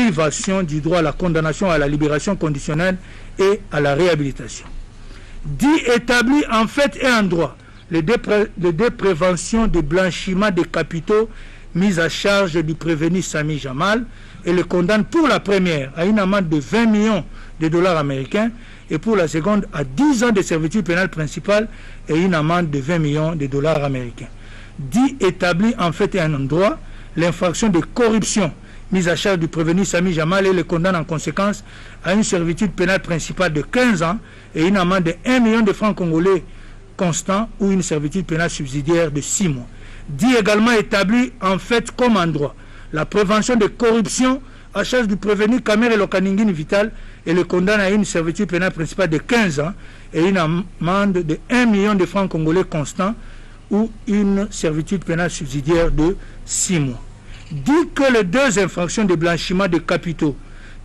privation du droit à la condamnation à la libération conditionnelle et à la réhabilitation. Dit établi en fait et en droit le déprévention de blanchiment des capitaux mis à charge du prévenu Sami Jamal et le condamne pour la première à une amende de 20 millions de dollars américains et pour la seconde à 10 ans de servitude pénale principale et une amende de 20 millions de dollars américains. Dit établi en fait et en droit l'infraction de corruption mise à charge du prévenu Sami Jamal et le condamne en conséquence à une servitude pénale principale de 15 ans et une amende de 1 million de francs congolais constant ou une servitude pénale subsidiaire de 6 mois. Dit également établi en fait comme en droit la prévention de corruption à charge du prévenu Kamere Lokaningini Vital et le condamne à une servitude pénale principale de 15 ans et une amende de 1 million de francs congolais constant ou une servitude pénale subsidiaire de 6 mois. Dit que les deux infractions de blanchiment de capitaux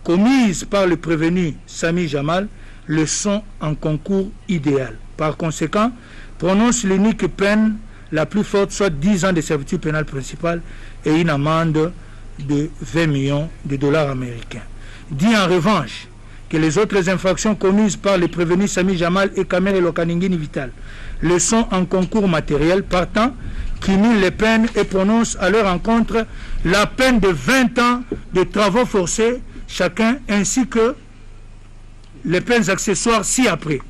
commises par le prévenu Sami Jamal le sont en concours idéal. Par conséquent, prononce l'unique peine la plus forte, soit 10 ans de servitude pénale principale et une amende de 20 millions de dollars américains. Dit en revanche que les autres infractions commises par les prévenus Sami Jamal et Kamere Lokaningini Vital le sont en concours matériel, partant, cumule les peines et prononce à leur encontre la peine de 20 ans de travaux forcés chacun, ainsi que les peines accessoires ci-après.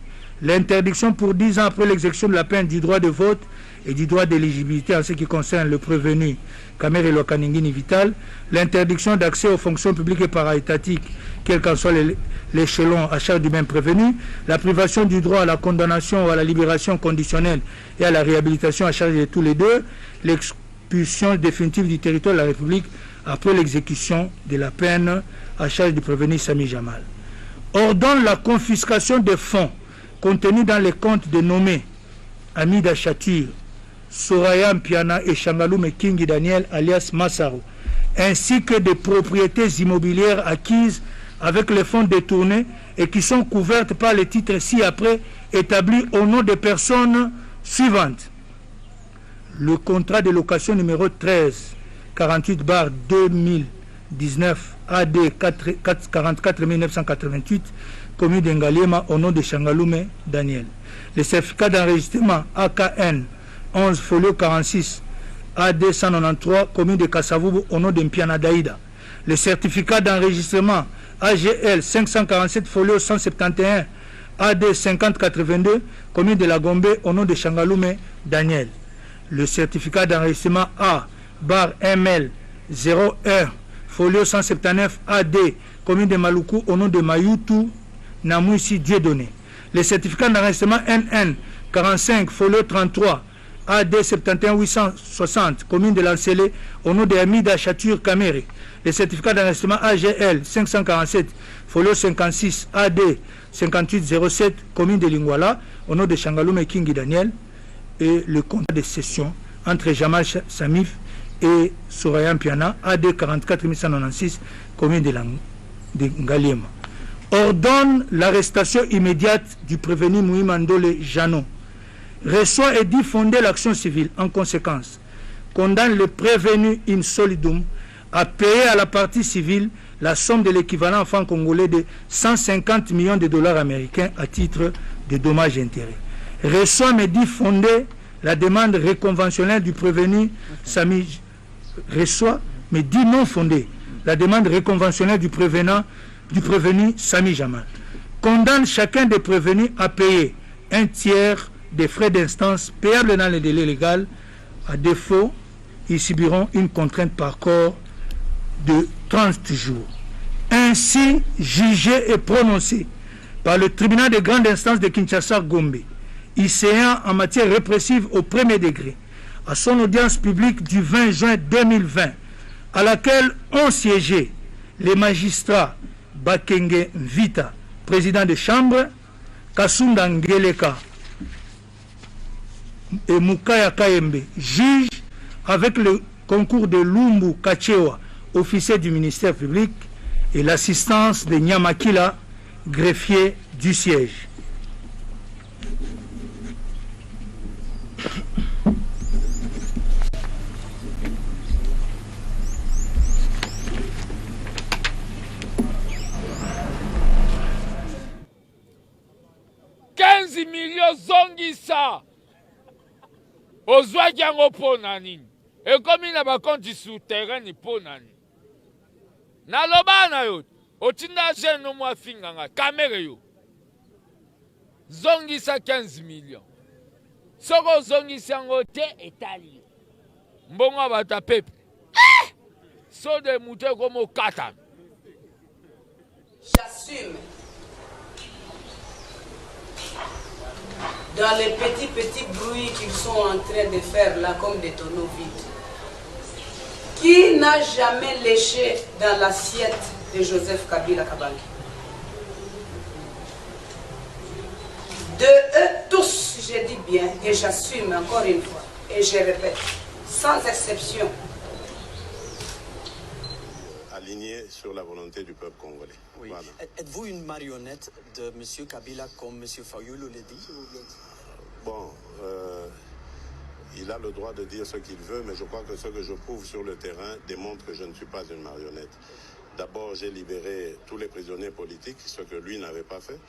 L'interdiction pour 10 ans après l'exécution de la peine du droit de vote et du droit d'éligibilité en ce qui concerne le prévenu Kamere Lokaningini Vital, l'interdiction d'accès aux fonctions publiques et para-étatiques, quel qu'en soit l'échelon à charge du même prévenu, la privation du droit à la condamnation ou à la libération conditionnelle et à la réhabilitation à charge de tous les deux, l'expulsion définitive du territoire de la République après l'exécution de la peine à charge du prévenu Sami Jamal. Ordonne la confiscation des fonds contenus dans les comptes de nommés Amida Chatir, Soraya Mpiana et Shangalume Kingi Daniel alias Massaro, ainsi que des propriétés immobilières acquises avec les fonds détournés et qui sont couvertes par les titres ci-après établis au nom des personnes suivantes. Le contrat de location numéro 1348/2019 AD 44988 commis d'Engaliema au nom de Shangalume Daniel. Le certificat d'enregistrement AKN 11 folio 46 AD 193 commis de Kasavubu au nom de Mpiana Daïda. Le certificat d'enregistrement AGL 547 folio 171 AD 5082 commis de la Gombe au nom de Shangalume Daniel. Le certificat d'enregistrement A/ML 01 folio 179 AD commis de Maluku au nom de Mayutu Namouissi Dieudonné. Le certificat d'enregistrement NN 45 folio 33 AD 71860 commune de Lancelé au nom de Amida Chatur Kamere. Le certificat d'enregistrement AGL 547 folio 56 AD 5807 commune de Lingwala au nom de Shangalume Kingi Daniel, et le contrat de cession entre Jamal Samif et Soraya Mpiana AD 44196 commune de Ngaliema. Ordonne l'arrestation immédiate du prévenu Mouimandole Jano. Reçoit et dit fonder l'action civile. En conséquence, condamne le prévenu in solidum à payer à la partie civile la somme de l'équivalent en francs congolais de 150 millions de dollars américains à titre de dommages et intérêts. Reçoit mais dit fonder la demande réconventionnelle du prévenu Sami. Reçoit mais dit non fondée la demande réconventionnelle du prévenu Sami Jamal. Condamne chacun des prévenus à payer un tiers des frais d'instance payables dans les délais légaux. À défaut, ils subiront une contrainte par corps de 30 jours. Ainsi jugé et prononcé par le tribunal de grande instance de Kinshasa-Gombe, ICA en matière répressive au premier degré, à son audience publique du 20 juin 2020, à laquelle ont siégé les magistrats Bakenge Vita, président de chambre, Kasunda Ngeleka et Mukaya Kayembe, juge, avec le concours de Lumbu Kachewa, officier du ministère public, et l'assistance de Nyamakila, greffier du siège. ozongisa ozwaki yango mpo na nini ekomi na bakonti souterrain mpo na nini naloba na yo otinda jeune mwa finganga kamere yo zongisa 15 millions soko ozongisa yango te etali mbongo bata pepe so de mute komo kata. J'assume. Dans les petits bruits qu'ils sont en train de faire là comme des tonneaux vides. Qui n'a jamais léché dans l'assiette de Joseph Kabila Kabange? De eux tous, je dis bien et j'assume encore une fois et je répète, sans exception. Aligné sur la volonté du peuple congolais. Oui. Voilà. Êtes-vous une marionnette de M. Kabila comme M. Fayulu le dit? Bon, il a le droit de dire ce qu'il veut, mais je crois que ce que je prouve sur le terrain démontre que je ne suis pas une marionnette. D'abord, j'ai libéré tous les prisonniers politiques, ce que lui n'avait pas fait.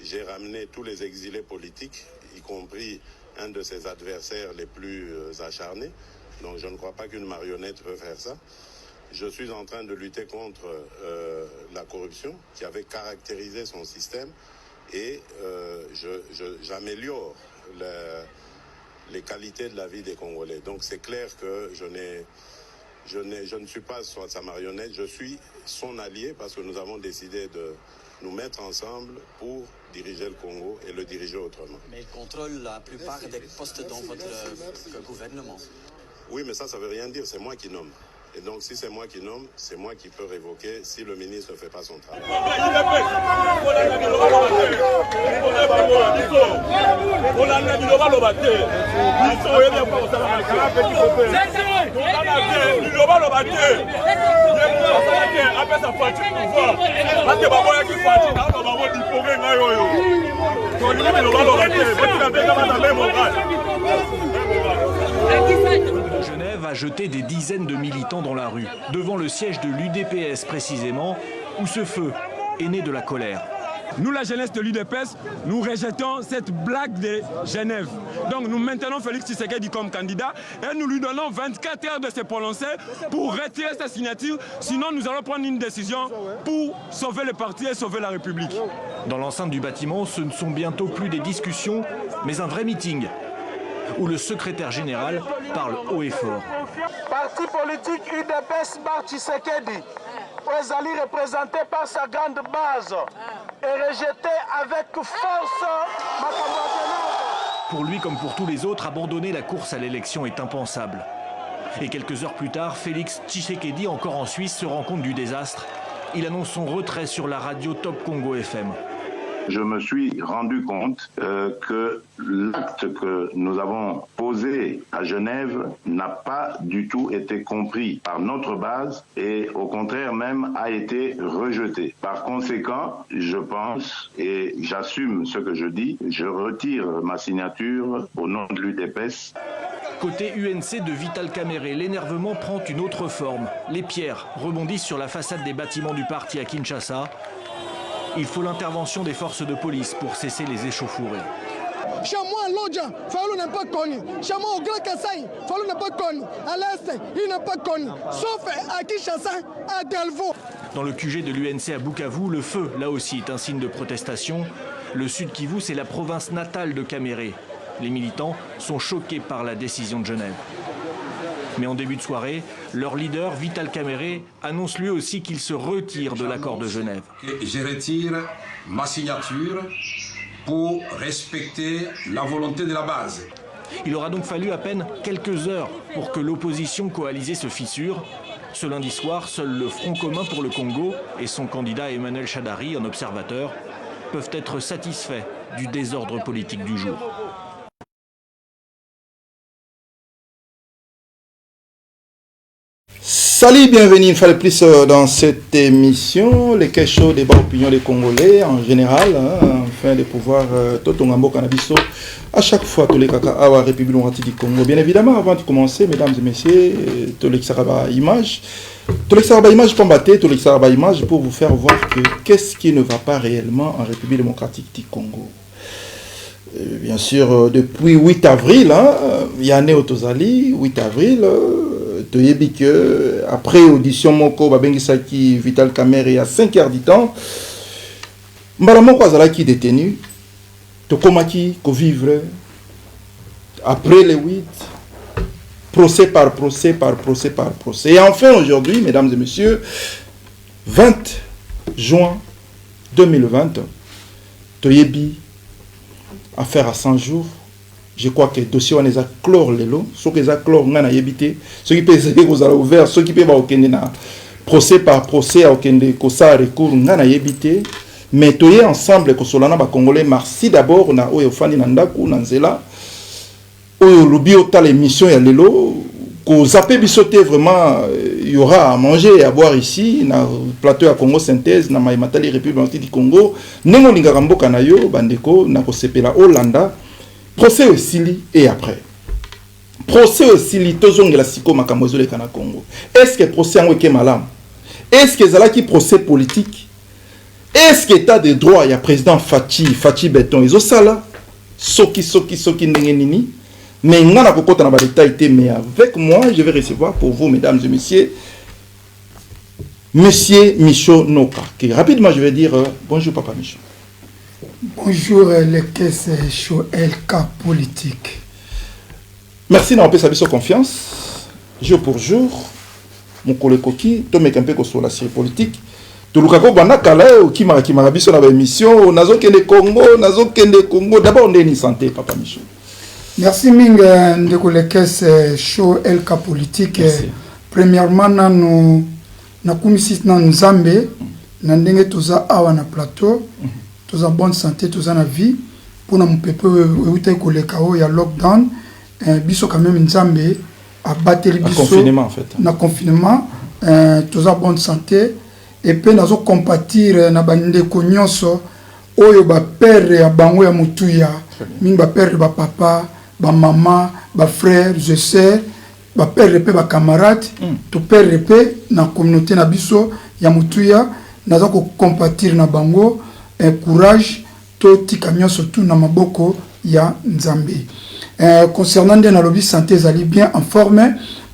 J'ai ramené tous les exilés politiques, y compris un de ses adversaires les plus acharnés. Donc je ne crois pas qu'une marionnette peut faire ça. Je suis en train de lutter contre la corruption qui avait caractérisé son système et j'améliore les qualités de la vie des Congolais. Donc c'est clair que je ne suis pas sa marionnette, je suis son allié parce que nous avons décidé de nous mettre ensemble pour diriger le Congo et le diriger autrement. Mais il contrôle la plupart des postes dans votre gouvernement. Oui, mais ça ne veut rien dire, c'est moi qui nomme. Et donc, si c'est moi qui nomme, c'est moi qui peux révoquer si le ministre ne fait pas son travail. Genève a jeté des dizaines de militants dans la rue, devant le siège de l'UDPS précisément, où ce feu est né de la colère. Nous, la jeunesse de l'UDPS, nous rejetons cette blague de Genève. Donc nous maintenons Félix Tshisekedi comme candidat et nous lui donnons 24 heures de se prononcer pour retirer sa signature. Sinon, nous allons prendre une décision pour sauver le parti et sauver la République. Dans l'enceinte du bâtiment, ce ne sont bientôt plus des discussions, mais un vrai meeting, où le secrétaire général parle haut et fort. Parti politique UDPS Bar Tshisekedi, Ouezali représenté par sa grande base et rejeté avec force Pour lui comme pour tous les autres, abandonner la course à l'élection est impensable. Et quelques heures plus tard, Félix Tshisekedi, encore en Suisse, se rend compte du désastre. Il annonce son retrait sur la radio Top Congo FM. Je me suis rendu compte que l'acte que nous avons posé à Genève n'a pas du tout été compris par notre base et au contraire même a été rejeté. Par conséquent, je pense et j'assume ce que je dis, je retire ma signature au nom de l'UDPS. Côté UNC de Vital Kamerhe, l'énervement prend une autre forme. Les pierres rebondissent sur la façade des bâtiments du parti à Kinshasa. Il faut l'intervention des forces de police pour cesser les échauffourées. Chez moi, à Lodja, Fayulu n'est pas connu. Chez moi, au Grand Kassai, Fayulu n'est pas connu. À l'Est, il n'est pas connu. Sauf à Kinshasa, à Delvaux. Dans le QG de l'UNC à Bukavu, le feu, là aussi, est un signe de protestation. Le Sud Kivu, c'est la province natale de Kamerhe. Les militants sont choqués par la décision de Genève. Mais en début de soirée, leur leader, Vital Kamerhe, annonce lui aussi qu'il se retire de l'accord de Genève. Je retire ma signature pour respecter la volonté de la base. Il aura donc fallu à peine quelques heures pour que l'opposition coalisée se fissure. Ce lundi soir, seul le Front commun pour le Congo et son candidat Emmanuel Shadari, un observateur, peuvent être satisfaits du désordre politique du jour. Salut, bienvenue une fois de plus dans cette émission, les questions, débat, opinion des Congolais en général, afin de pouvoir Totongambo Cannabiso à chaque fois tous les caca à la République démocratique du Congo. Bien évidemment, avant de commencer, mesdames et messieurs, tous les Saraba images, image pour vous faire voir que qu'est-ce qui ne va pas réellement en République démocratique du Congo. bien sûr, depuis 8 avril, Yanné Otozali, 8 avril, Toyebi que après audition Moko, Babengisaki, Vital Kamerhe, à 5h du temps, Mbalamoko Azalaki détenu, Tokomaki, ko vivre, après les 8, procès par procès, par procès par procès. Et enfin, aujourd'hui, mesdames et messieurs, 20 juin 2020, Toyebi, affaire à 100 jours, je crois que le dossier on les a clore lelo, ceux qui ont clore on a yébité, ceux qui peuvent vous aller ouvert, ceux qui peuvent aucun na procès par procès aucun de kosa recours on a yébité, mais toyé ensemble que solana ba congolais merci d'abord na oyo fani na ndaku na nzela oyo lobi ota l'émission ya lelo ko zappé bisoté vraiment il y aura à manger et à boire ici na plateau à Congo synthèse na Matali République du Congo nengo lingaka mboka na yo bandeko na ko sepela Hollanda procès au Sili et après procès au Sili tozongela siko makambo ezoleka na Congo est-ce que procès yango ke malamu est-ce que zalaki procès politique est-ce que état de droit ya président Fachi Beton ezosala soki ndenge nini. Mais on a beaucoup de détails, mais avec moi, je vais recevoir pour vous, mesdames et messieurs, Monsieur Michaud Noka. Rapidement, je vais dire bonjour, Papa Michaud. Bonjour, les caisses show LK politique. Merci d'avoir fait sa confiance. Jour pour jour, mon collègue Koki, Tom est un peu sur la série politique. Tout le monde a qui m'a rabi sur la émission. Nazo Kende Congo. D'abord, on est une santé, Papa Michaud. Merci Minga ndeko le caisse show LK politique. Premièrement nous na kumisi na Nzambe na ndenge toza awa na plateau toza bonne santé toza na vie pour na mpepe euta ko le kao ya lockdown biso quand même Nzambe a battre biso confinement en fait na confinement toza bonne santé et puis nazo compatir na bandeko nyonso oyo ba père ya bango ya mutuya minga père ba papa ba maman, ba frère, je sais, ba père repé ba camarade, to père repé na communauté na biso ya mutuya, naza ko compatir na bango, courage to tikamio surtout na maboko ya Nzambe. Concernant na lobby santé zali bien informé,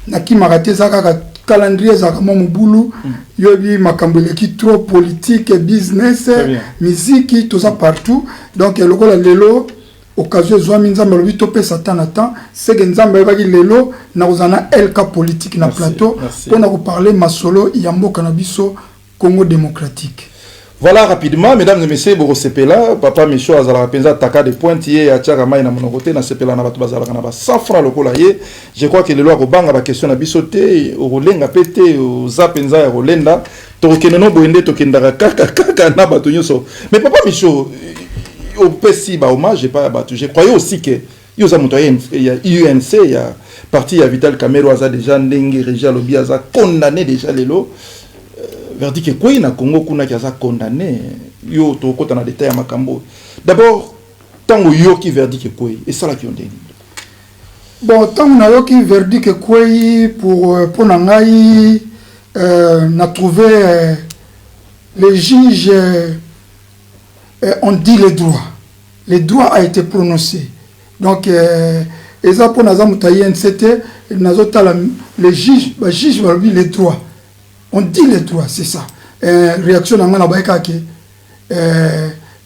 na ki maraté zaka calendrier zaka mobulu, yobi makambele ki trop politique, business, musique, tout ça partout. Donc le la lelo occasion zwa Nzambe lobi topé satan attend c'est que Nzambe ba lelo na ozana LK politique na plateau pour na parler masolo ya mboka na biso Congo démocratique. Voilà rapidement mesdames et messieurs Boro Sepela Papa Michaud azala penza taka de pointier ya tiaka mai na monokote na Sepela na bato bazala na ba 100 francs lokola ye je crois que le loi ko banga ba question na bisoté o rolenga pété o zapenza ya rolenda to keneno boende to kendaka kaka na bato nyoso mais Papa Michaud au PSI ba hommage pas battu. Je croyais aussi que il y a UNC, il y a parti à Vital Kamerhe a déjà ndenge Régia Lobby a condamné déjà les lots verdict que quoi na Congo kuna qui a condamné yo to kota na détail makambo. D'abord tango yo qui verdict que quoi et ça là qui on dit. Bon tango na yo qui verdict que quoi pour nangai na trouvé les juges on dit le droit. Le droit a été prononcé. Donc, et ça pour nous c'était les juges, le droit. On dit le droit, c'est ça. Réaction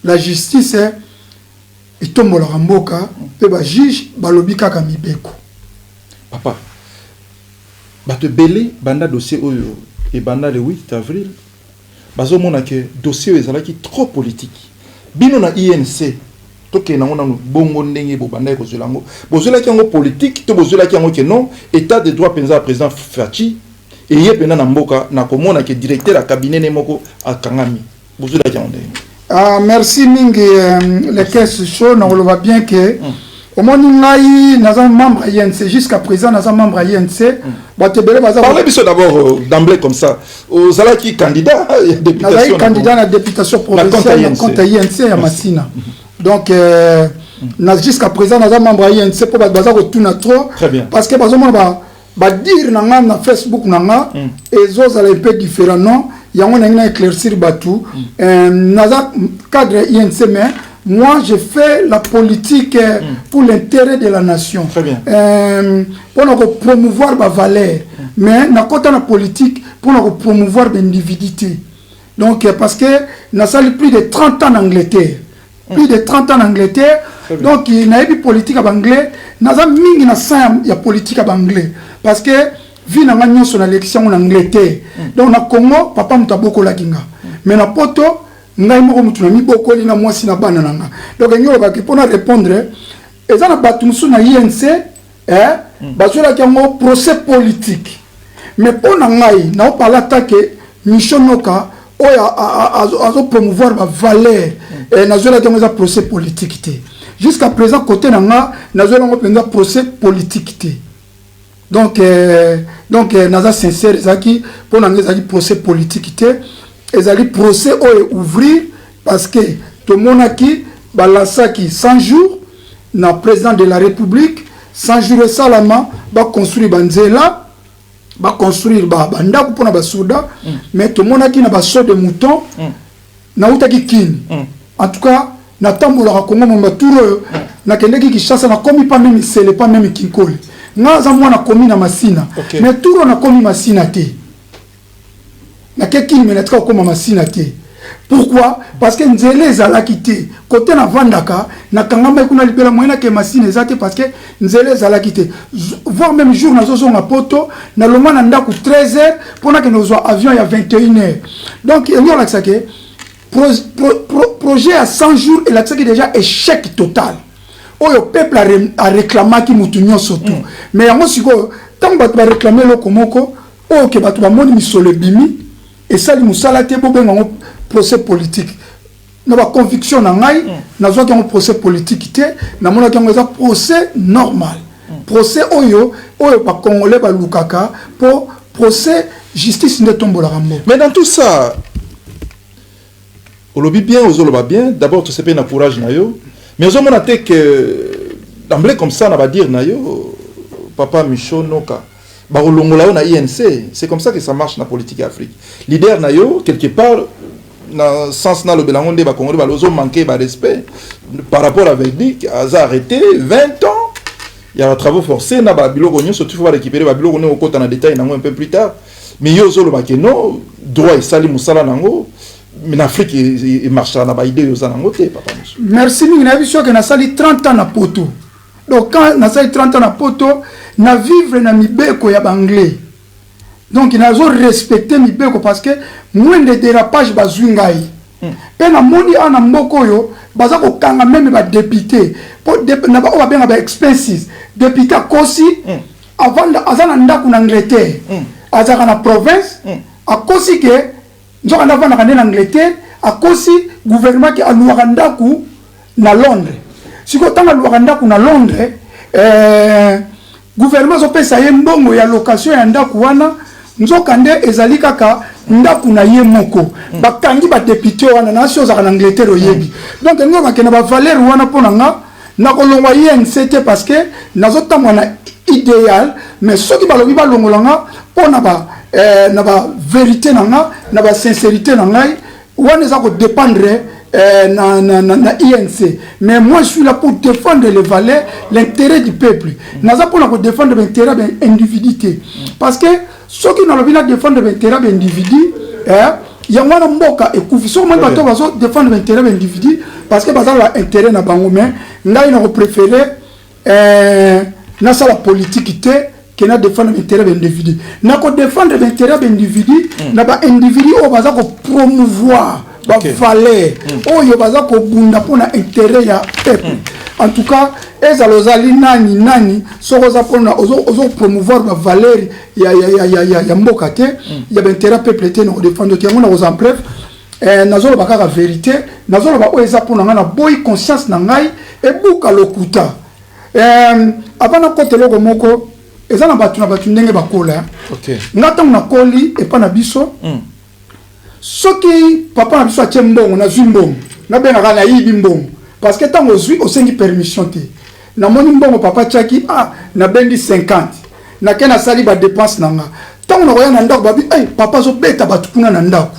la justice est tombée la ramboka et le juge balobi kaka mibeko. Papa, te belé banda dossier oyo et banda le 8 avril. Bazo mona que dossier ezalaki trop politique. Bino na INC toke na ngona bongo ndenge bo banda ko zelango bozela ki ngo politique to bozela ki ngo ke non état de droit penza président Fachi et ye pena na mboka na komona ke directeur a cabinet ne moko akangami bozela ki ngo merci mingi les caisses chaud na on voit bien que au moins ngai naza membre INC jusqu'à présent naza membre INC parlez biso d'abord d'emblée comme ça aux alaki candidat députation candidat à députation provinciale na compte INC ya Masina donc jusqu'à présent naza membre INC pour baza ko tuna trop parce que bazo mona ba dire na Facebook na et zo za un peu différent non yango na éclaircir batu naza cadre INC mais moi je fais la politique pour l'intérêt de la nation. Très bien. Pour promouvoir ma valeur. Mais na côté la politique pour promouvoir l'individualité. Donc parce que nous avons plus de 30 ans en Angleterre. Plus de 30 ans en Angleterre. Donc il y a une politique en anglais. Nous avons mis une politique en anglais. Parce que vu na ngagnon son élection en Angleterre. Donc na Congo papa mutaboko la kinga. Mais na poto ngai moko mutu na miboko li na mwasi na bana nanga. Donc ngolo ba ki pona répondre eza na batu musu na INC bazola ki ngo procès politique. Mais pona ngai na parler attaquer Mishonoka oya promouvoir ma valeur et nazola ki ngo procès politique. Jusqu'à présent côté nanga nazola ngo penza procès politique. Donc naza sincère ezaki pour nanga ezaki procès politique ezali procès ouvrir parce que tout le monde qui balansaki 100 jours na président de la République 100 jours salama ba construire banzela ba construire banda pour na basoda mais tout le monde qui na ba saut de mouton na utaki kini en tout cas na tambola Congo mo maturo na kendeki Kinshasa na komi pas même c'est pas même Kinkoli nga za mwana komi na masina mais turo na komi masina te na kekini menetka koma masina te. Pourquoi? Parce que nzele ezalaki te côté na vandaka na kangamba kuna libela moyena ke masina ezate parce que nzele ezalaki te voire même jour na zozo na poto na loma na ndaku 13h pona ke nozo avion ya 21h. Donc il y a là que projet à 100 jours et là que déjà échec total. Le peuple a réclamé qui moutonio surtout. Mais yango siko tant ba réclamer le komoko o ke ba moni misolo bimi et ça li musala te bo benga procès politique. Na ba conviction na ngai na zo ki un procès politique te na mona ki un procès normal. Procès oyo ba congolais ba lukaka pour procès justice ne tombola rambo. Mais dans tout ça au lobby bien aux lobby bien d'abord tout se paye na courage na yo. Mais on a dit que d'emblée comme ça on va dire nayo papa Micho Noka barolongola na INC c'est comme ça que ça marche dans la politique Afrique leader nayo quelque part dans sens na le belangonde ba Congo ba lozo manquer ba respect par rapport avec lui a arrêté 20 ans il y a un travaux forcés na ba biloko nyo surtout faut récupérer ba biloko nyo kota na détail nango un peu plus tard mais yo zo le ba que non droit et sali musala nango mais l'Afrique il marche na ba idée yo nango te papa. Merci mingi na biso que na sali 30 ans na poto. Donc quand na sali 30 ans na poto na vivre na mibeko ya banglais. Donc il a respecté mibeko parce que moins de dérapage bazwingai. Pe na moni ana mboko yo baza ko kanga même ba député pour na ba o benga ba expenses député kosi avant azana ndaku na Angleterre azaka na province akosi ke nzoka na vana kana na Angleterre akosi gouvernement ki aluaka ndaku na Londres siko tanga luaka ndaku na Londres gouvernement zo pesa ye mbongo ya location ya ndaku wana nzoka nde ezali kaka ndaku na ye moko bakangi ba député wana na sio za na Angleterre oyebi donc ngo bakena ba valeur wana pona nga na kolongwa INC te parce que nazo tamwa na idéal mais soki balobi balongolanga pona ba na ba vérité nanga na ba sincérité nangai wana za ko dépendre na INC mais moi je suis là pour défendre les valeurs l'intérêt du peuple naza pour ko défendre l'intérêt de l'individu parce que ceux qui n'ont pas défendre l'intérêt de l'individu il y a un mboka et kufiso moi bato bazo défendre l'intérêt de l'individu parce que baza la intérêt na bango mais ngai na préférer na ça la politique qui na défendre l'intérêt de l'individu na ko défendre l'intérêt de l'individu na ba individu o baza ko promouvoir ba valeur o yo baza ko bunda pona intérêt ya peuple en tout cas ezalozali nani sokoza pona ozo promouvoir ba valeur ya mboka te ya intérêt peuple te na défendre ki ngona oza bref nazolo bakaka vérité nazolo ba o eza pona ngana boy conscience na ngai e buka lokuta abana kote loko moko eza na batu ndenge bakola ngata na koli e pa na biso soki papa na biso atie mbongo na zwi mbongo na benga na yibi mbongo parce que tango zwi osengi permission te na moni mbongo papa tiaki na bendi 50 na kena sali ba dépense nanga tango na koya na ndako babi papa zo beta batu kuna na ndako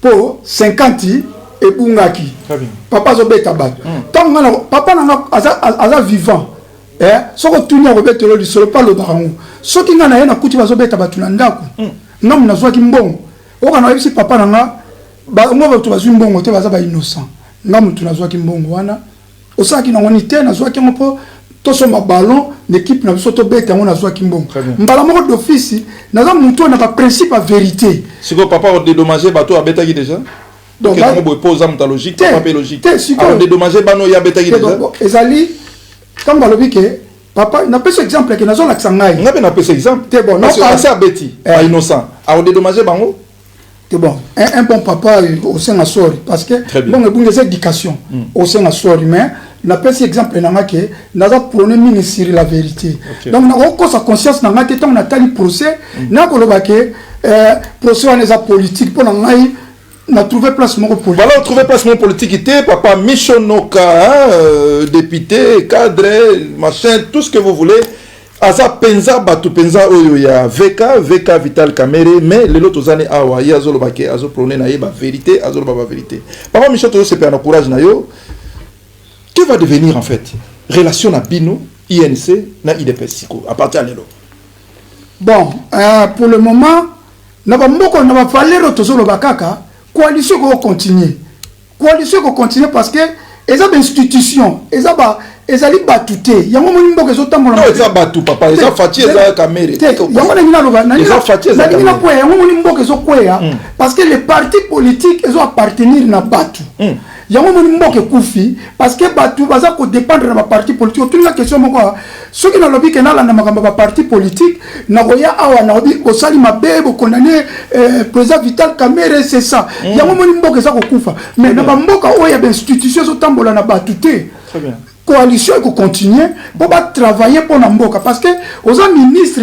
po 50 ebungaki papa azobeta bato ntango ngana papa nanga aza vivant soko tuni akobetelo lisolo pa alobaka ngo soki nga na ye nakuti bazobeta bato na ndako ngamu nazwaki mbongo oka nayebisi papa nanga bango bato bazwi mbongo te baza bainnocent nga mutu nazwaki mbongo wana osalaki nango ni te nazwaki yango mpo tosomba ballon l'équipe na biso tobeta yango nazwaki mbongo mbala moko d'office naza mutu oyo na baprincipe ya vérité siko papa odédommagé bato abetaki déjà donc yango boye mpo oza muta logique papa mpe logique odédommagé bano oyo abetaki déjà ezali ntango balobi ke papa napesa exemple ke nazolakisa ngai nga mpe napesa exemple te bon asi abeti bainnocent aodédommagé bango c'est bon un bon papa au sein de sori parce que bon ebungeza éducation au sein de sori mais na pesi exemple nanga ke naza prôner ministre la vérité donc na ko sa conscience nanga te tant na tali procès na ko loba ke procès wana za politique pour ngai na trouver place moko politique voilà trouver place moko politique était papa Michonoka député cadre machin tout ce que vous voulez aza penza batu penza oyo ya VK Vital Kamerhe mais lelo tozane awa ya zolo bake azo prôner na yeba vérité azo ba vérité papa Micho to se perd na courage na yo que va devenir en fait relation na bino INC na IDPS siko à partir de lelo bon pour le moment na ba mboko na ba valero tozolo bakaka coalition ko continuer parce que eza ba institution eza ba ezali batute yango moni mboka ezotambola no eza batu papa eza fati eza Kamerhe yango na ngina loba na eza fati eza ngina kwa yango moni mboka ezokweya parce que les partis politiques ezo appartenir na batu yango moni mboka kufi parce que batu baza ko dépendre na ba parti politique otunga la question moko soki na lobi ke na landa makamba ba parti politique na koya awa na obi osali mabebo condamner président Vital Kamerhe c'est ça yango moni mboka eza ko kufa mais na ba mboka oya ba institution ezotambola na batute très bien coalition ko continuer pour travailler pour na mboka parce que aux ministre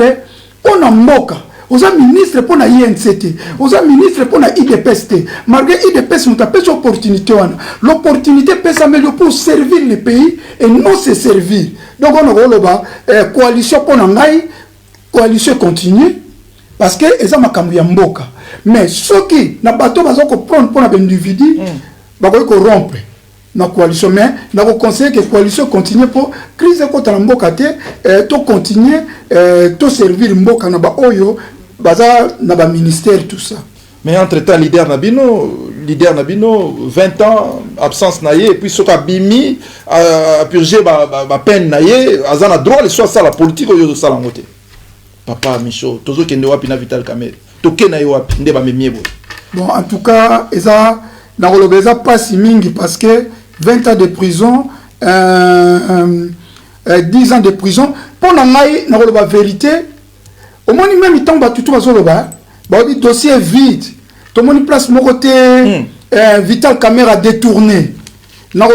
pour na mboka aux ministre pour na INCT aux ministre pour na IDPS malgré IDPS nous tapé opportunité l'opportunité peut s'améliorer pour servir le pays et non se servir donc on a coalition pour na ngai coalition continue parce que eza makambo ya mboka mais soki na bato bazoko prendre pour na individu bakoy ko rompre na coalition mais na ko conseiller que coalition continue pour crise ko tamboka te to continuer to servir mboka na ba oyo baza na ba ministère tout ça mais entre temps leader nabino 20 ans absence naie et puis soka bimi à purger ba peine naie azana droit le soit ça la politique oyo ça la ngote papa Micho tozo kende wapi na Vital Kamerhe to kena yo wapi nde ba memiebo bon en tout cas eza na kolobeza pas si mingi parce que 20 ans de prison, 10 ans de prison. Pour la vérité, au moins même temps tout le dossier vide. Tout le monde place mon côté Vital Kamerhe a détourné. Même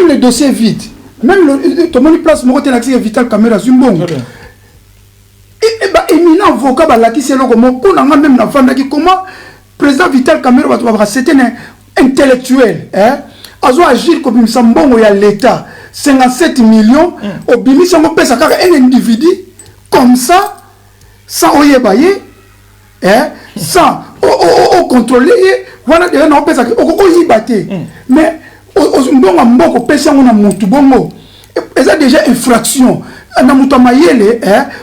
le dossier vide. Même tout le monde place mon côté Vital Kamerhe a zumbong. Et éminent avocat qui c'est le comment pour même la femme qui comment président Vital Kamerhe va c'était intellectuel azo agir comme sambongo ya l'état 57 millions au bimi sango pesa kaka un individu comme ça sans oyebaye sans contrôler wana de na pesa ko yibate mais mbongo mboko pesa ngona mutu bongo eza déjà infraction na mutu mayele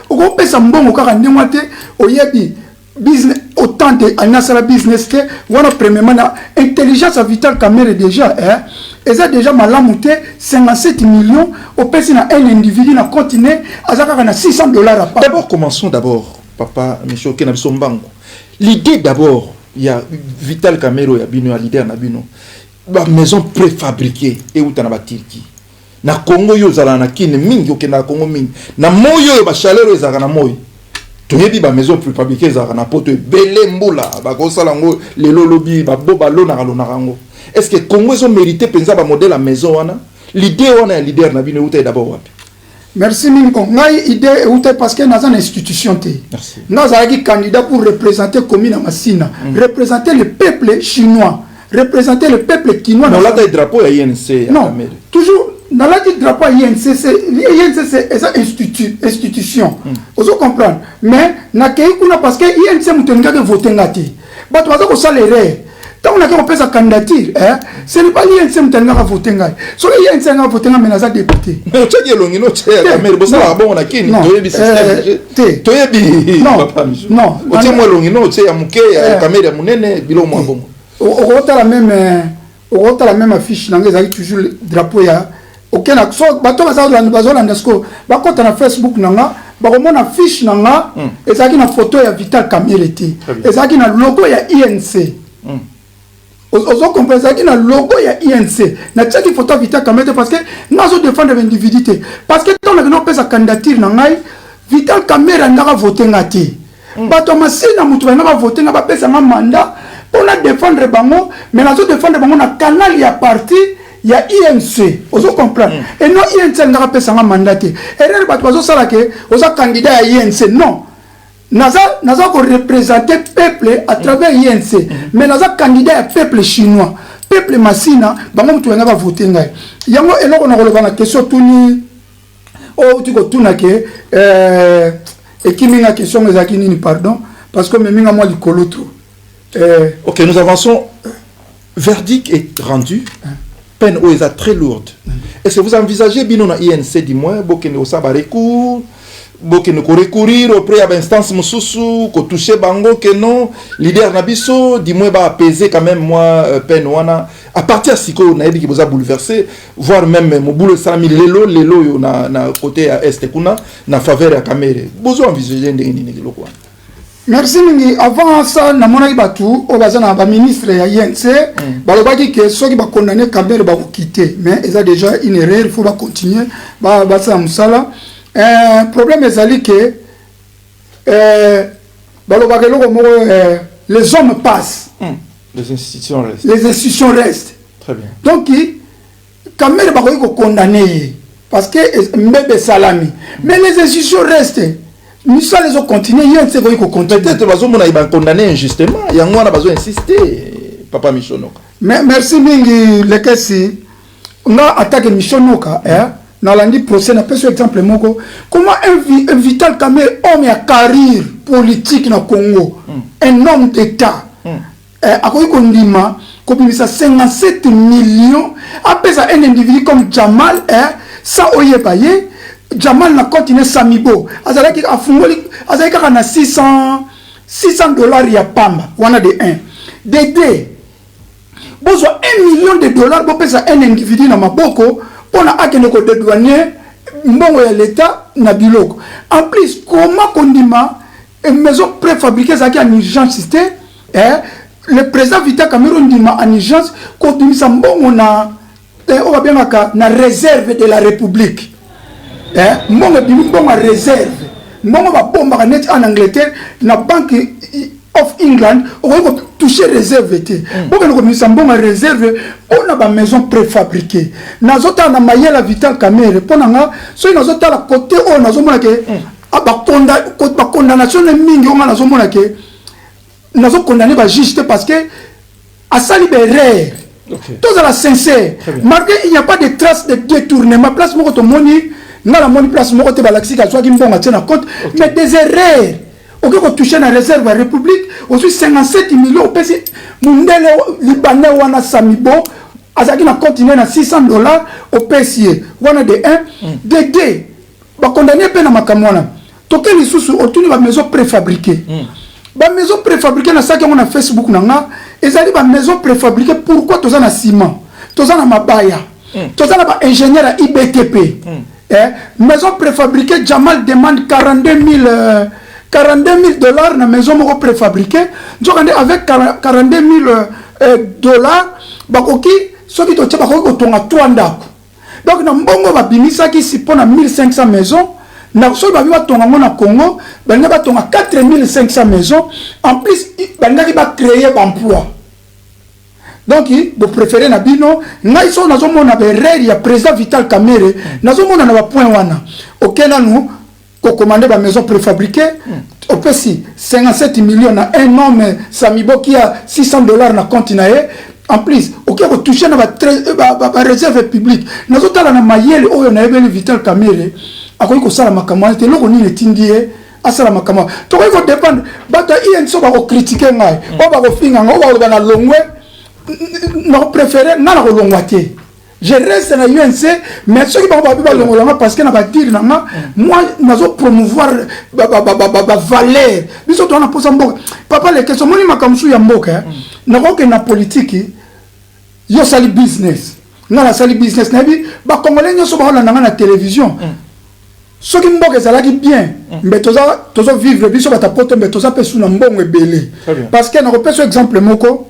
ko pesa mbongo kaka ndengwate oyebi business autant de anasala business que voilà premièrement intelligence à Vital Kamerhe déjà et ça déjà malamuté 57 millions au pèse na un individu na continuer azaka na $600 à part. D'abord commençons papa Micho Kenabiso Mbango l'idée d'abord il y a Vital Kamerhe ya bino leader na bino ba maison préfabriquée et où na ba Turquie na Congo yo zala na kine mingi okena Congo mingi na moyo ba chaleur ezaka na moyo toyebi ba maison préfabriquée za na poto belé mbula ba ko sala ngo lelo lobi ba boba lona kalona rango est-ce que Congo zo mérité penza ba modèle la maison wana l'idée wana ya leader na bino uta d'abord wapi merci minko ngai idée uta parce que na za institution te merci naza ki candidat pour représenter commune Masina représenter le peuple chinois représenter le peuple chinois non là le drapeau ya INC non toujours dans la drapeau INC c'est ça institution vous comprendre mais na kei kuna parce que INC mutenga de voter ngati bato baza ko salaire tant on a qu'on sa candidature, ce n'est pas l'INC qui a voté. C'est l'INC qui a voté, mais il a député. Mais tu as dit que tu as dit que tu as dit que tu as dit que tu as dit que tu as même affiche, toujours le drapeau. Aucun accent, bateau à na Facebook nanga, na affiche nanga, et ça qui na photo ya Vital Kamerhe, et ça qui na logo ya INC. Ozo comprendre ça qui na logo ya INC. Na tchaki photo Vital Kamerhe parce que nazo défendre l'individualité. Parce que tant que nous pesa candidature nanga, Vital Kamerhe ndaka voter ngati. Bato masina mutu ba voter nga ba pesa nga mandat pour na défendre bango, mais nazo défendre bango na canal ya parti. Il y a INC, vous comprenez. Et non, INC n'a pas un mandat. Et là, vous êtes candidat à INC. Non. Nous avons représenté le peuple à travers INC. Mais nous avons candidat à peuple chinois. Peuple massina, nous avons voté. Il y a une question. Oh, tu as et qui m'a question, pardon, parce que je moi du coloto. Ok, nous avançons. Verdict est rendu. Peine est très lourde. Est-ce que vous envisagez bien dans INC du moins, que nous avons recours, que nous recourir auprès de l'instance Moussoussou, que toucher Bango, que non, leader Nabiso, du moins va apaiser quand même moi peine wana. À partir de ce que vous avez dit que vous avez bouleversé, voire même mon boulot salami lelo na côté à est kuna na faveur à Kamerhe. Vous envisagez de quoi? Merci Mingi. Avant ça, na mona ibatu, obazana ba ministre ya INC, balobaki que ceux qui ba condamner Kamerhe ba quitter, mais ils ont déjà une erreur, il faut ba continuer, ba ça musala. Problème est que balobaki les hommes passent. Les institutions restent. Les institutions restent. Très bien. Donc Kamerhe ba ko condamner parce que mbebe salami, mais les institutions restent. Nous sommes les autres continuer, il y a un sévère qui continue. Peut-être que vous condamné injustement, il y a un besoin d'insister, Papa Michonoka. Merci Mingi, les Kessi. On a attaqué Michonoka, dans l'année prochaine, on a pris exemple moko. Comment un Vital Kamerhe, homme à carrière politique dans le Congo, un homme d'État, à quoi on dit, comme ça 57 millions, après ça un individu comme Jamal, ça oye paye. Jamal na continué Samibo. Azalaki a fungoli, azalaki na $600 ya pamba. Wana de 1. Dédé. Bozo $1 million pour pesa un individu na maboko pour na akene ko dédouaner mbongo ya l'état na biloko. En plus, comment kondima une maison préfabriquée ça qui en urgence le président Vital Kamerhe ndima en urgence ko dimisa mbongo na on va bien na réserve de la République. Mbongo bimi mbongo réserve mbongo ba bomba net en Angleterre na Bank of England on va toucher réserve té mbongo ko misa mbongo réserve on a ba maison préfabriquée nazota na mayela Vital Kamerhe ponanga so nazota la côté on nazomona ke ba condamnation mingi on nazomona ke nazo condamner ba juste parce que à sa libérer tout ça la sincère malgré il n'y a pas de traces de détournement place moko to moni na la moni place moko te balaxi ka soit ki mbonga tena compte mais des erreurs OK ko toucher na réserve à République aussi 57 millions pesi mundele libanais wana Samibo azaki na continuer na $600 au PCA wana de 1 de 2 ba condamner pe na makamwana toke lisusu otuni ba maison préfabriquée ba maison préfabriquée na saki na Facebook nanga ezali ba maison préfabriquée pourquoi toza na ciment toza na mabaya toza na ba ingénieur à IBTP maison préfabriquée, Jamal demande $42 000 na maison préfabriquée. Avec $42 000, bakoki soki to tchaba ko tonga 3 ndako. Donc na mbongo ba bimisa ki sipona 1500 maisons. Na so ba biwa tonga na Congo, ba nga ba tonga 4500 maisons. En plus ba nga ba créer emploi. Donc, vous préférez Nabino, naïso nazomona bereri ya président Vital Kamerhe, nazomona na ba point wana. OK na nous ko commander ba maison préfabriquée, au PC 57 millions na un homme Samibo qui a $600 na compte nae. En plus, OK ko toucher na ba réserve publique. Nazotala na mayele oyo na ebeli Vital Kamerhe, akoyi ko sala makamwa te loko ni letindie. Asala makamwa. To ko dépendre, bata INC ba ko critiquer ngai, o ba ko finga ngo ba na longwe. non préféré na la kolongwate. Je reste dans l'UNC, mais ceux qui vont pas le parce que n'a pas dire moi nazo promouvoir ba valeur. Biso to na posa mboka. Papa les questions moni makamsu ya mboka. Na ko que na politique yo sali business. Na la sali business na bi ba congolais nyo so ba la na télévision. Ceux qui mboka ezalaki bien, mais tozo vivre biso ba tapoto mais toza pe suna mbongo ebele. Parce que na ko pesa exemple moko.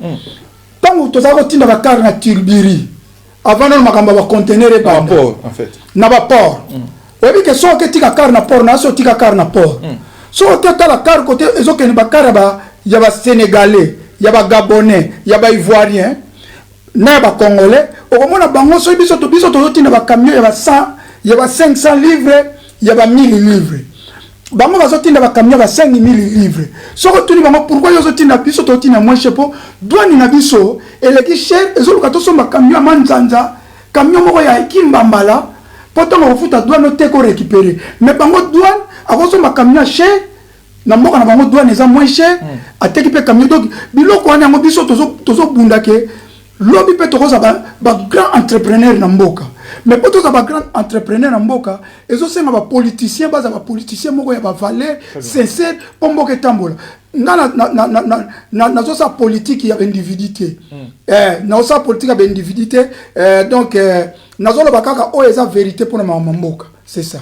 Tant toza ko tinda ba car na Tilbiri. Avant non makamba ba conteneur et ba port en fait na ba port obi que so que tika car na port na so tika car na port so que la car côté ezo que ba car ba ya ba sénégalais ya ba gabonais ya ba ivoirien na ba congolais o mona bango so biso to tina ba camion ya ba 100 ya ba 500 livres ya ba 1000 livres bango ba so tina ba camion ba 5000 livres so que tuni bango pourquoi yo so tina biso to tina moins cher po douane na biso et les cher ezo luka to so ba camion manzanza camion moko ya kimbambala pourtant on futa douane te ko récupérer mais bango douane a so ba camion cher na mboka na bango douane eza moins cher a te ki pe camion donc biloko wana ngo biso tozo bunda ke lobi pe to ko ba grand entrepreneur na mboka. Mais pour tous les grands entrepreneurs en Mboka, ils ont aussi des politiciens, des politiciens qui ont des valeurs sincères pour Mboka Tambola. Dans sa politique, il y a une individualité. Dans sa politique, il y a une individualité. Donc, dans la vérité pour Mboka. C'est ça.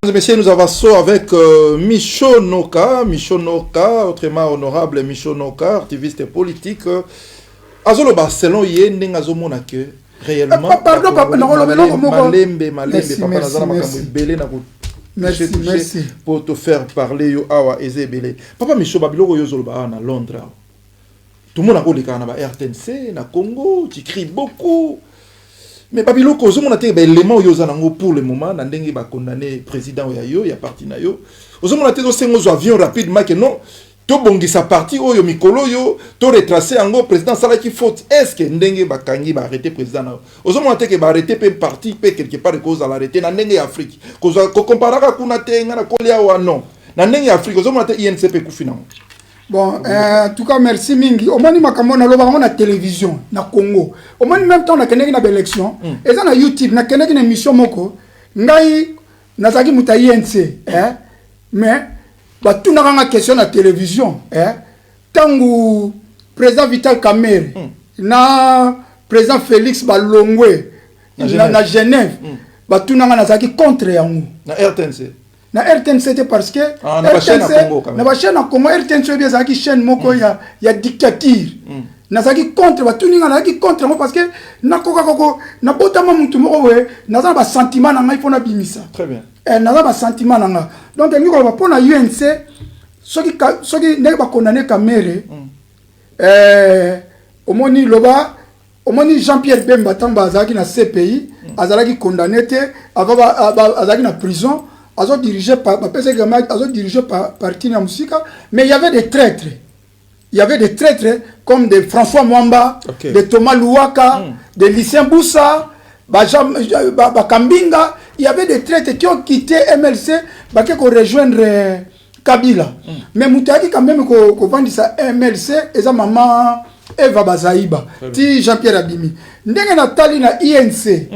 Mesdames et messieurs, nous avançons avec Micho Noka, autrement honorable Micho Noka, activiste politique. Azolo Barcelone, il y a un réellement pardon papa merci pour te faire parler yo awa ezebele papa Micho babiloko yo zoloba na Londres tout le monde a collé na ba RTNC na Congo tu cries beaucoup mais babiloko zo mona te ba élément yo zanango pour le moment na ndenge ba condamner président ya yo ya parti na yo zo mona te zo sengo zo avion rapidement que non to bongisa parti oyo mikolo yo to retracer ango président salaki faute est-ce que ndenge bakangi ba arrêter président na ozo monter que ba arrêter pe parti pe quelque part cause à l'arrêter na ndenge Afrique ko comparaka kuna te ngana kolia wa non na ndenge Afrique ozo monter INCP kufina. Bon, en tout cas merci mingi au mani makambo na loba na télévision na Congo au mani même temps na keneki na élection et ça na YouTube na keneki na émission moko ngai nazaki muta INC mais bah tout n'a pas question à la télévision tangu président Vital Kamerhe na président Félix Balongwe na Genève bah tout n'a pas contre yango na RTNC c'était parce que na ba chaîne na Congo RTNC bien ça qui chaîne moko ya dictature na ça qui contre bah tout n'a pas contre moi parce que na koka na botama mutu moko we na ça ba sentiment na ngai pona bimisa très bien na ba sentiment na donc ngi ko ba pona UNC soki ndenge ba condamner Kamerhe omoni loba omoni Jean-Pierre Bemba tamba azaki na CPI azalaki condamné te azaki na prison azo dirigé par parti na musika mais il y avait des traîtres comme de François Mwamba de Thomas Louaka de Lucien Boussa Kambinga. Il y avait des traîtres qui ont quitté MLC pour rejoindre Kabila. Mais Moutaki quand même qu'on vend ça MLC et sa maman Eva Bazaïba, ti Jean-Pierre Abimi. Ndenge Nathalie na INC.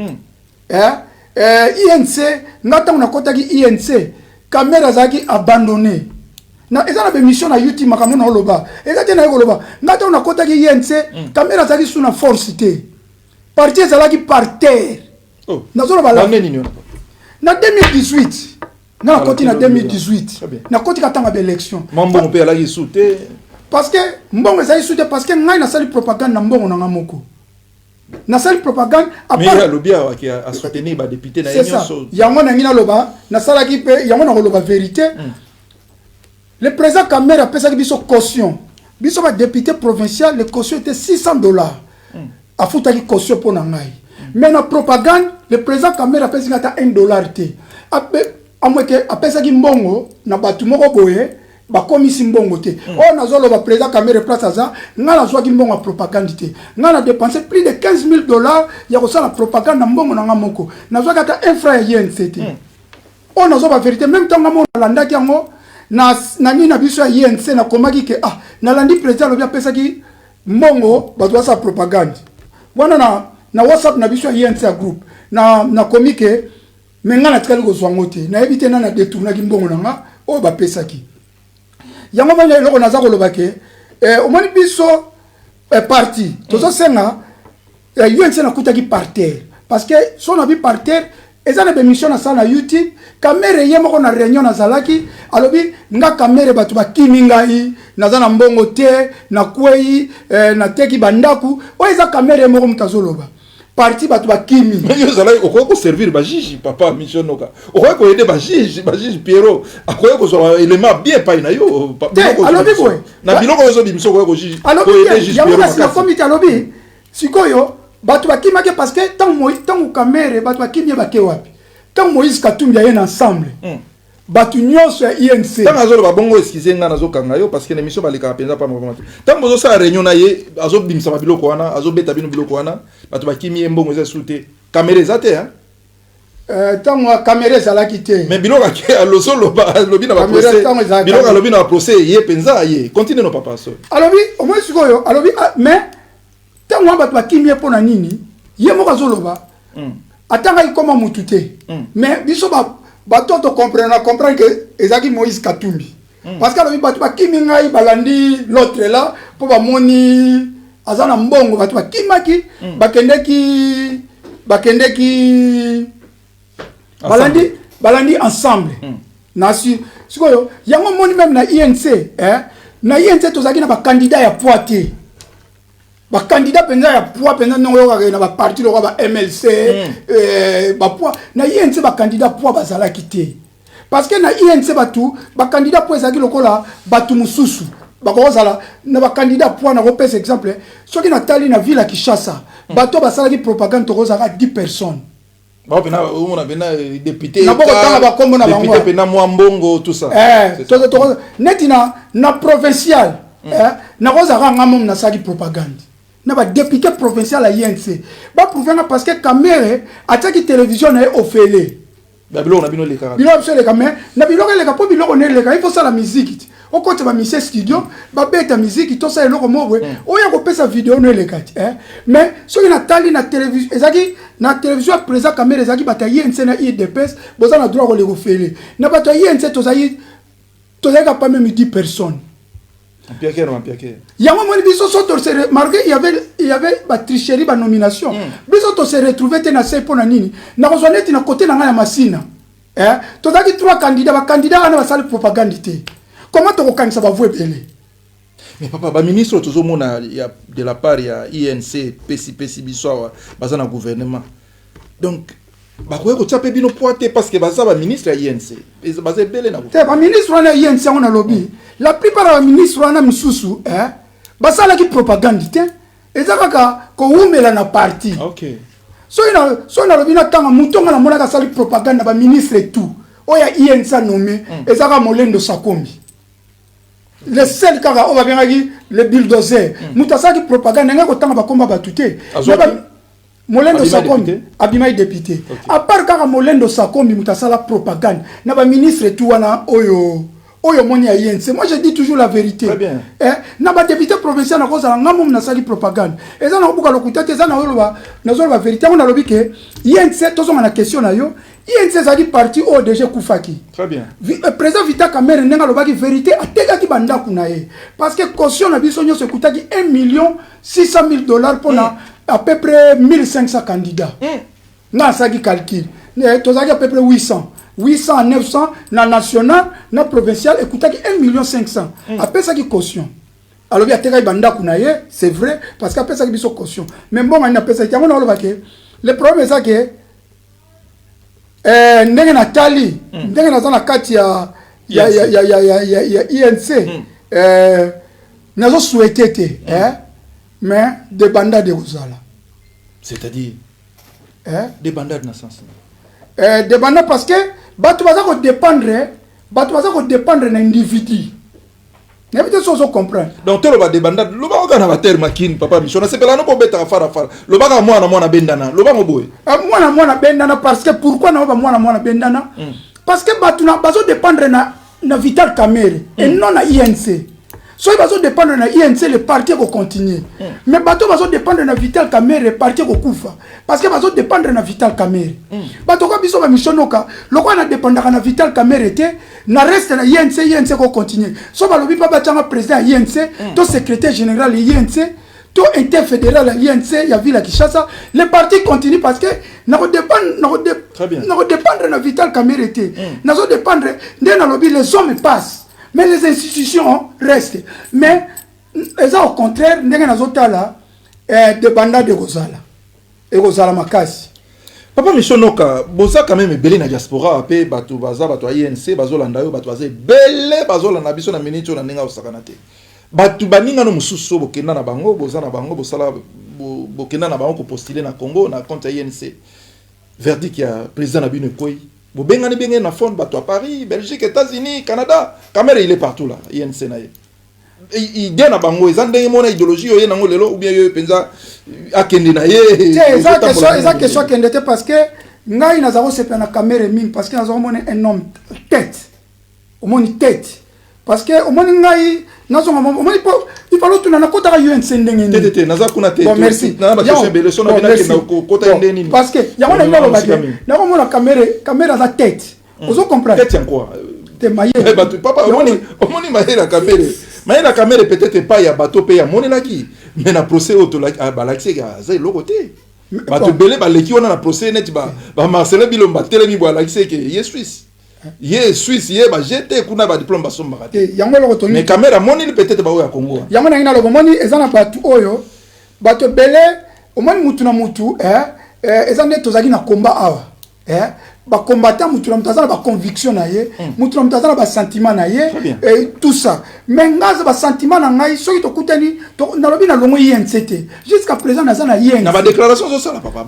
INC, ngata on a contacté INC. Caméra zaki abandonné. Na eza na mission na YouTube makambo na loba. Eza te na loba. Ngata on a contacté INC. Caméra zaki sous na force te. Parti zalaki par terre. Oh. Na 2018. Na continue na 2018. Na continue katanga d'élection. Mbongo pe ala yisute. Parce que mbongo za yisute parce que ngai na sali propagande na mbongo na ngamoko. Na sali propagande mais ya lobia qui a soutenu ba député na union so. Yango na ngina loba na sala ki pe yango na loba vérité. Le président Kamerhe a payé biso caution. Biso ba député provincial le caution était $600. A futaki caution pour na ngai. Mais na propagande le président Kamerhe a payé $1 te. A payé mbongo na batu moko boye ba komisi mbongo te. On a zolo ba président Kamerhe place aza ngala zwa ki mbongo a propagande te. Ngala dépensé plus de $15,000 ya ko sala propagande na mbongo na ngamoko. Na zwa kata infra ya INC. On a zo ba vérité même temps ngamo landa ki yango na ni na biso ya INC na komaki ke na landi président lo bia pesa ki mbongo bato basa propagande wana na WhatsApp na biso INC group na komike menga na tikali kozwa ngote na ebite na détourna ki mbongo nanga o ba pesaki yango banya loko naza koloba ke omoni biso parti tozo senga INC na kutaki par terre parce que son abi par terre eza na émission na sana YouTube caméra yemo ko na réunion na zalaki alobi nga caméra batu bakimi ngai naza na mbongo te na kwei na teki bandaku o eza caméra moko mutazoloba parti batu bakimi mais yo zalaki ko servir ba juge papa mission noka ko aider ba juge Pierrot ko so élément bien pa na yo alobi boy na biloko yo so bimso ko juge ko aider juge Pierrot na comité alobi sikoyo batu bakimaki parce que tant caméra batu bakimi bake wapi tant Moïse Katumbi ayen ensemble batu nyonso INC tant azo ba bongo excusez nga nazo kanga yo parce que l'émission balika penza pa moment tant bozo sa réunion na ye azo bimisa ba biloko wana azo beta bino biloko wana batu bakimi mbongo za souté caméra zate hein tant caméra za quitté mais biloko ke aloso lobi na ba procès biloko lobi na procès ye penza ye continue no papa so alobi au moins sikoyo alobi mais tant batu bakimi pona nini ye moko zoloba atanga ikoma mutute mais biso bato to comprendre que ezaki Moïse Katumbi parce que alobi bato bakimi ngai balandi l'autre là po ba moni azana mbongo bato bakimaki bakendeki balandi ensemble na sikoyo yango moni même na INC na INC tozaki na ba candidat ya poité ba candidat penza ya poids penza non yo na ba parti lo ba MLC ba poids na INC ba candidat poids bazala kité parce que na INC batu ba candidat poids ezaki lokola batu mususu ba kozala na ba candidat poids na repese exemple soki na tali na ville ya Kinshasa bato basala ki propagande to kozala 10 personnes ba pena on bena député na boko tanga ba kombo na bango député pena mwambongo tout ça to netina na provincial na kozala ngamom na saki propagande na ba député provincial à INC ba prouver parce que caméra attaque télévision na ofélé ba bilo na bino le kaka bilo absolu caméra na bilo le kapo bilo ne le il faut ça la musique au côté ba mise studio ba beta musique to ça eloko mobwe o ya ko pesa vidéo ne le kati mais so na tali na télévision ezaki na télévision présent caméra ezaki bata INC na IDPS boza na droit ko le ofélé na bata INC to ça pas même 10 personnes. Yango moni biso soto se marqué il y avait ba tricherie ba nomination. Biso to se retrouver te na sepo na nini. Na kozoneti na côté na nga ya masina. To daki 3 candidats ba candidat ana ba sali propagande te. Comment to kokanisa ba voix belé? Mais papa ba ministre tozo mona ya de la part ya INC PCPC biso baza na gouvernement. Donc bakoye ko tsape bino poate parce que baza ba ministre ya INC. Baza belé na. Te ba ministre na INC on a lobby. La plupart des ministres wana misusu basala ki propagande te ezaka ko umela na parti. OK. So ina lobina tanga mutonga na mona ka sali propagande ba ministre tout. Oya INC nommé ezaka Molendo Sakombi. Le seul kaka o ba benga le bulldozer. Mutasa ki propagande ngako tanga ba komba batute. Molendo Sakombi abima député. À part kaka Molendo Sakombi mutasa la propagande na ba ministre tout wana oyo moni ya INC. Moi je dis toujours la vérité. Très bien. Na ba député provincial na koza ngamo na sali propagande. Eza na buka lokuta te eza na oloba na zo la vérité on a lobi ke INC tozo na question na yo. INC zali parti o déjà kufaki. Très bien. Président Vita Kamere nenga lobaki vérité ateka ki banda kuna ye. Parce que caution na biso nyo se kutaki 1,600,000 pour na à peu près 1500 candidats. Na saki calcul. Tozaki à peu près 800 à 900 na national na provincial écoutaki 1,500,000 après ça qui caution alors bien teka banda kunaye c'est vrai parce qu'après ça qui biso caution mais bon on a pesa qui on a le problème c'est que ndenge na tali ndenge na zana kati ya INC nazo souhaiter te mais de banda de uzala c'est-à-dire des bandades na sens des bandades parce que batu baza ko dépendre na individu. N'avez-vous pas comprendre? Donc tu vas débandade, le bas on a va terme makin papa mission. C'est que là non pour bêta fara. Le bas moi na bendana, le bas moboy. Moi na bendana parce que pourquoi na moi na bendana? Parce que batu na bazo dépendre na Vital Kamere et non na INC. Soit ils vont dépendre de l'INC, le parti qui continue. Mais bateau va dépendre de Vital Kamerhe, le parti qui koufa. Parce que va dépendre de Vital Kamerhe. Bateau quand ils ont mission noka, le roi n'a dépendra de Vital Kamerhe, na reste na INC qui continue. Soit va le pas battre président INC, ton secrétaire général INC, ton interfédéral INC, il y a Villa Kinshasa, le parti continue parce que n'a dépendre de Vital Kamerhe. N'a dépendre de lobby les hommes passent. Mais les institutions restent. Mais, au contraire, nous avons des bandas de Gozala. Et Gozala Makasi. Papa Michel Noka, boza quand même belé na diaspora, pe batu baza batu INC, bazo landayo batu baza belé bazo landa biso na minute na ninga osakanate. Batu baninga no mususu bokenda na bango, boza na bango bosala bokenda na bango ko postuler na Congo na compte INC. Verdict ya président na bino koi. Bengani bengen na fond bato à Paris, Belgique, États-Unis, Canada. Kamerhe il est partout là, INC na ye. Il gagne à bango, ils ont des mon idéologie ou bien lelo ou bien yo penza akende na ye. C'est question qui était parce que ngai na zaro sepe na Kamerhe ming parce que na zaro mone un homme tête. Au moins tête. Parce que au moins ngai na zaro au moins il fallait tout na kota UNC ndenge ni. Tete na za kuna tete. Bon merci. Na ba question bele so na bina ke na kota ndenge ni. Parce que ya wana ngalo ba na ko mona Kamerhe za tête. Vous comprenez? Tête en quoi? Te maye. Papa au moins maye la Kamerhe. Mais la Kamerhe peut-être pas ya bateau paye à monnaie là qui mais na procès auto là ba l'accès ga za lo côté bateau belé ba leki on na procès net ba Marcelin Bilomba telemi bo l'accès que ye Suisse ye Suisse ye ba jeté kuna ba diplôme ba somba raté yango lo toni mais Kamerhe monnaie peut-être ba ya Congo yango na ina lo moni ezana batu oyo bateau belé au moins mutu na mutu ezana tozaki na combat awa ba combattant mutu na mutazana ba conviction na ye mutu na mutazana ba sentiment na ye et tout ça mais ngaza ba sentiment na ngai soki to kutani to na lobi na longo INCT jusqu'à présent na za na INC na ba déclaration zo sala papa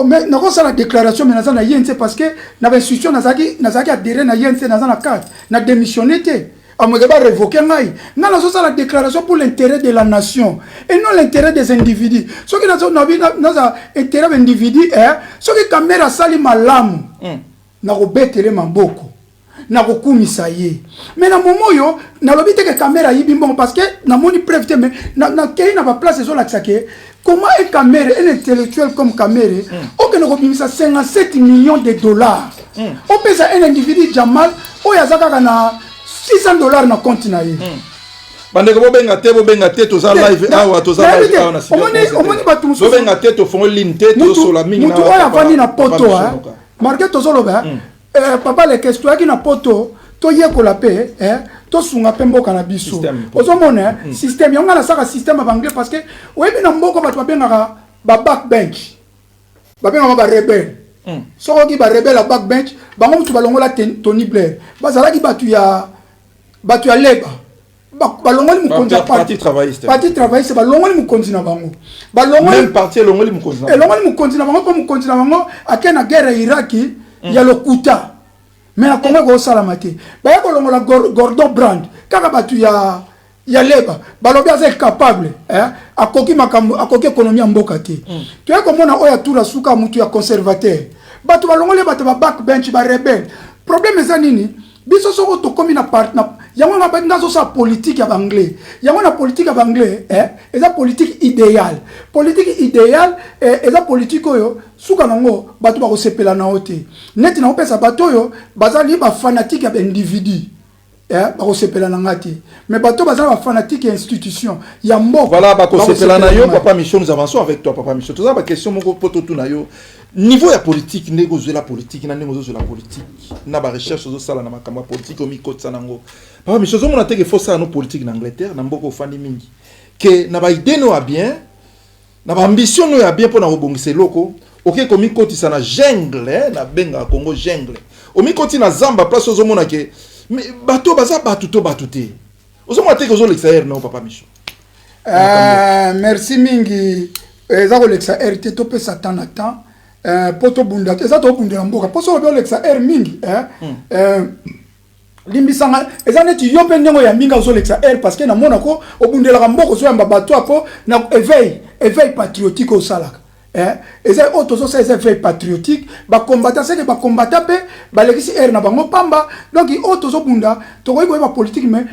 mais na ko sala déclaration mais na za na INC parce que na ba institution na zaki adhérer na INC na za na carte na démissionner té amogeba révoquer ngai na zo sala déclaration pour l'intérêt de la nation et non l'intérêt des individus soki na za intérêt des individus soki Kamerhe sali malamu na robetele mamboko na kokumisa ye mais na momo yo na lobi te que Kamerhe yibi mbongo parce que na moni preuve te mais na kei na ba place zo la tsake comment est Kamerhe un intellectuel comme Kamerhe aucun ne kobimisa 57 millions de dollars on pesa un individu Jamal o yazaka na $600 na compte na ye bandeko bobenga te to za live awa to za live awa na sima omoni batu mususu bobenga te to fond ligne te to sola mingi na mutu oya vandi na poto marqué to zoloba papa les questions qui na poto to yekola pe to sunga pe mboka na biso ozomona système yonga na saka système en anglais parce que oyebi na mboko batu babengaka ba backbench babengaka ba rebelle soko ki ba rebelle a backbench bango mutu balongola Tony Blair bazalaki batu ya leba balongoli mukonzi parti travailliste balongoli mukonzi na bango balongoli même parti longoli mukonzi na bango po mukonzi na bango akena guerre Iraki ya lokuta mais na Congo ko sala mate ba ya kolongola Gordon Brand kaka batu ya leba balobi aza capable akoki makambo akoki économie mboka te to ya komona oya tura suka mutu ya conservateur batu balongoli batu ba backbench ba rebelle problème eza nini biso soko to komi na partner yango na banga zo sa politique ya anglais yango na politique ya anglais eza politique idéal eza politique oyo suka nango batu ba ko sepela na ote net na opesa batu oyo bazali ba fanatique ya individu ba ko sepela na ngati mais batu bazali ba fanatique ya institution ya mboko voilà ba ko sepela na yo papa Michel nous avançons avec toi papa Michel toza ba question moko poto tu na yo niveau ya politique nego zo la politique na nego zo la politique na ba recherche zo sala na makambo politique omi kotsa nango papa Michel zo mona teke fosa no politique na Angleterre na mboko fandi mingi que na ba idée no a bien na ba ambition no ya bien pour na robongisa loko OK komi kotisa na jungle na benga Congo jungle omi koti na zamba place zo mona ke mais bato baza batu to batu te ozo mona teke zo l'exaire non papa Michel merci mingi eza ko l'exaire te to pe satan attend poto bunda eza to bunda mboka poso be lexa mingi limbisanga eza neti yo pe ndengo ya minga zo lexa parce que na mona ko obundela mboko zo yamba bato apo na éveil patriotique au salaka eza auto zo ça éveil patriotique ba combattant c'est que ba combattant pe ba lekisi na bango pamba donc auto zo bunda to ko ba politique mais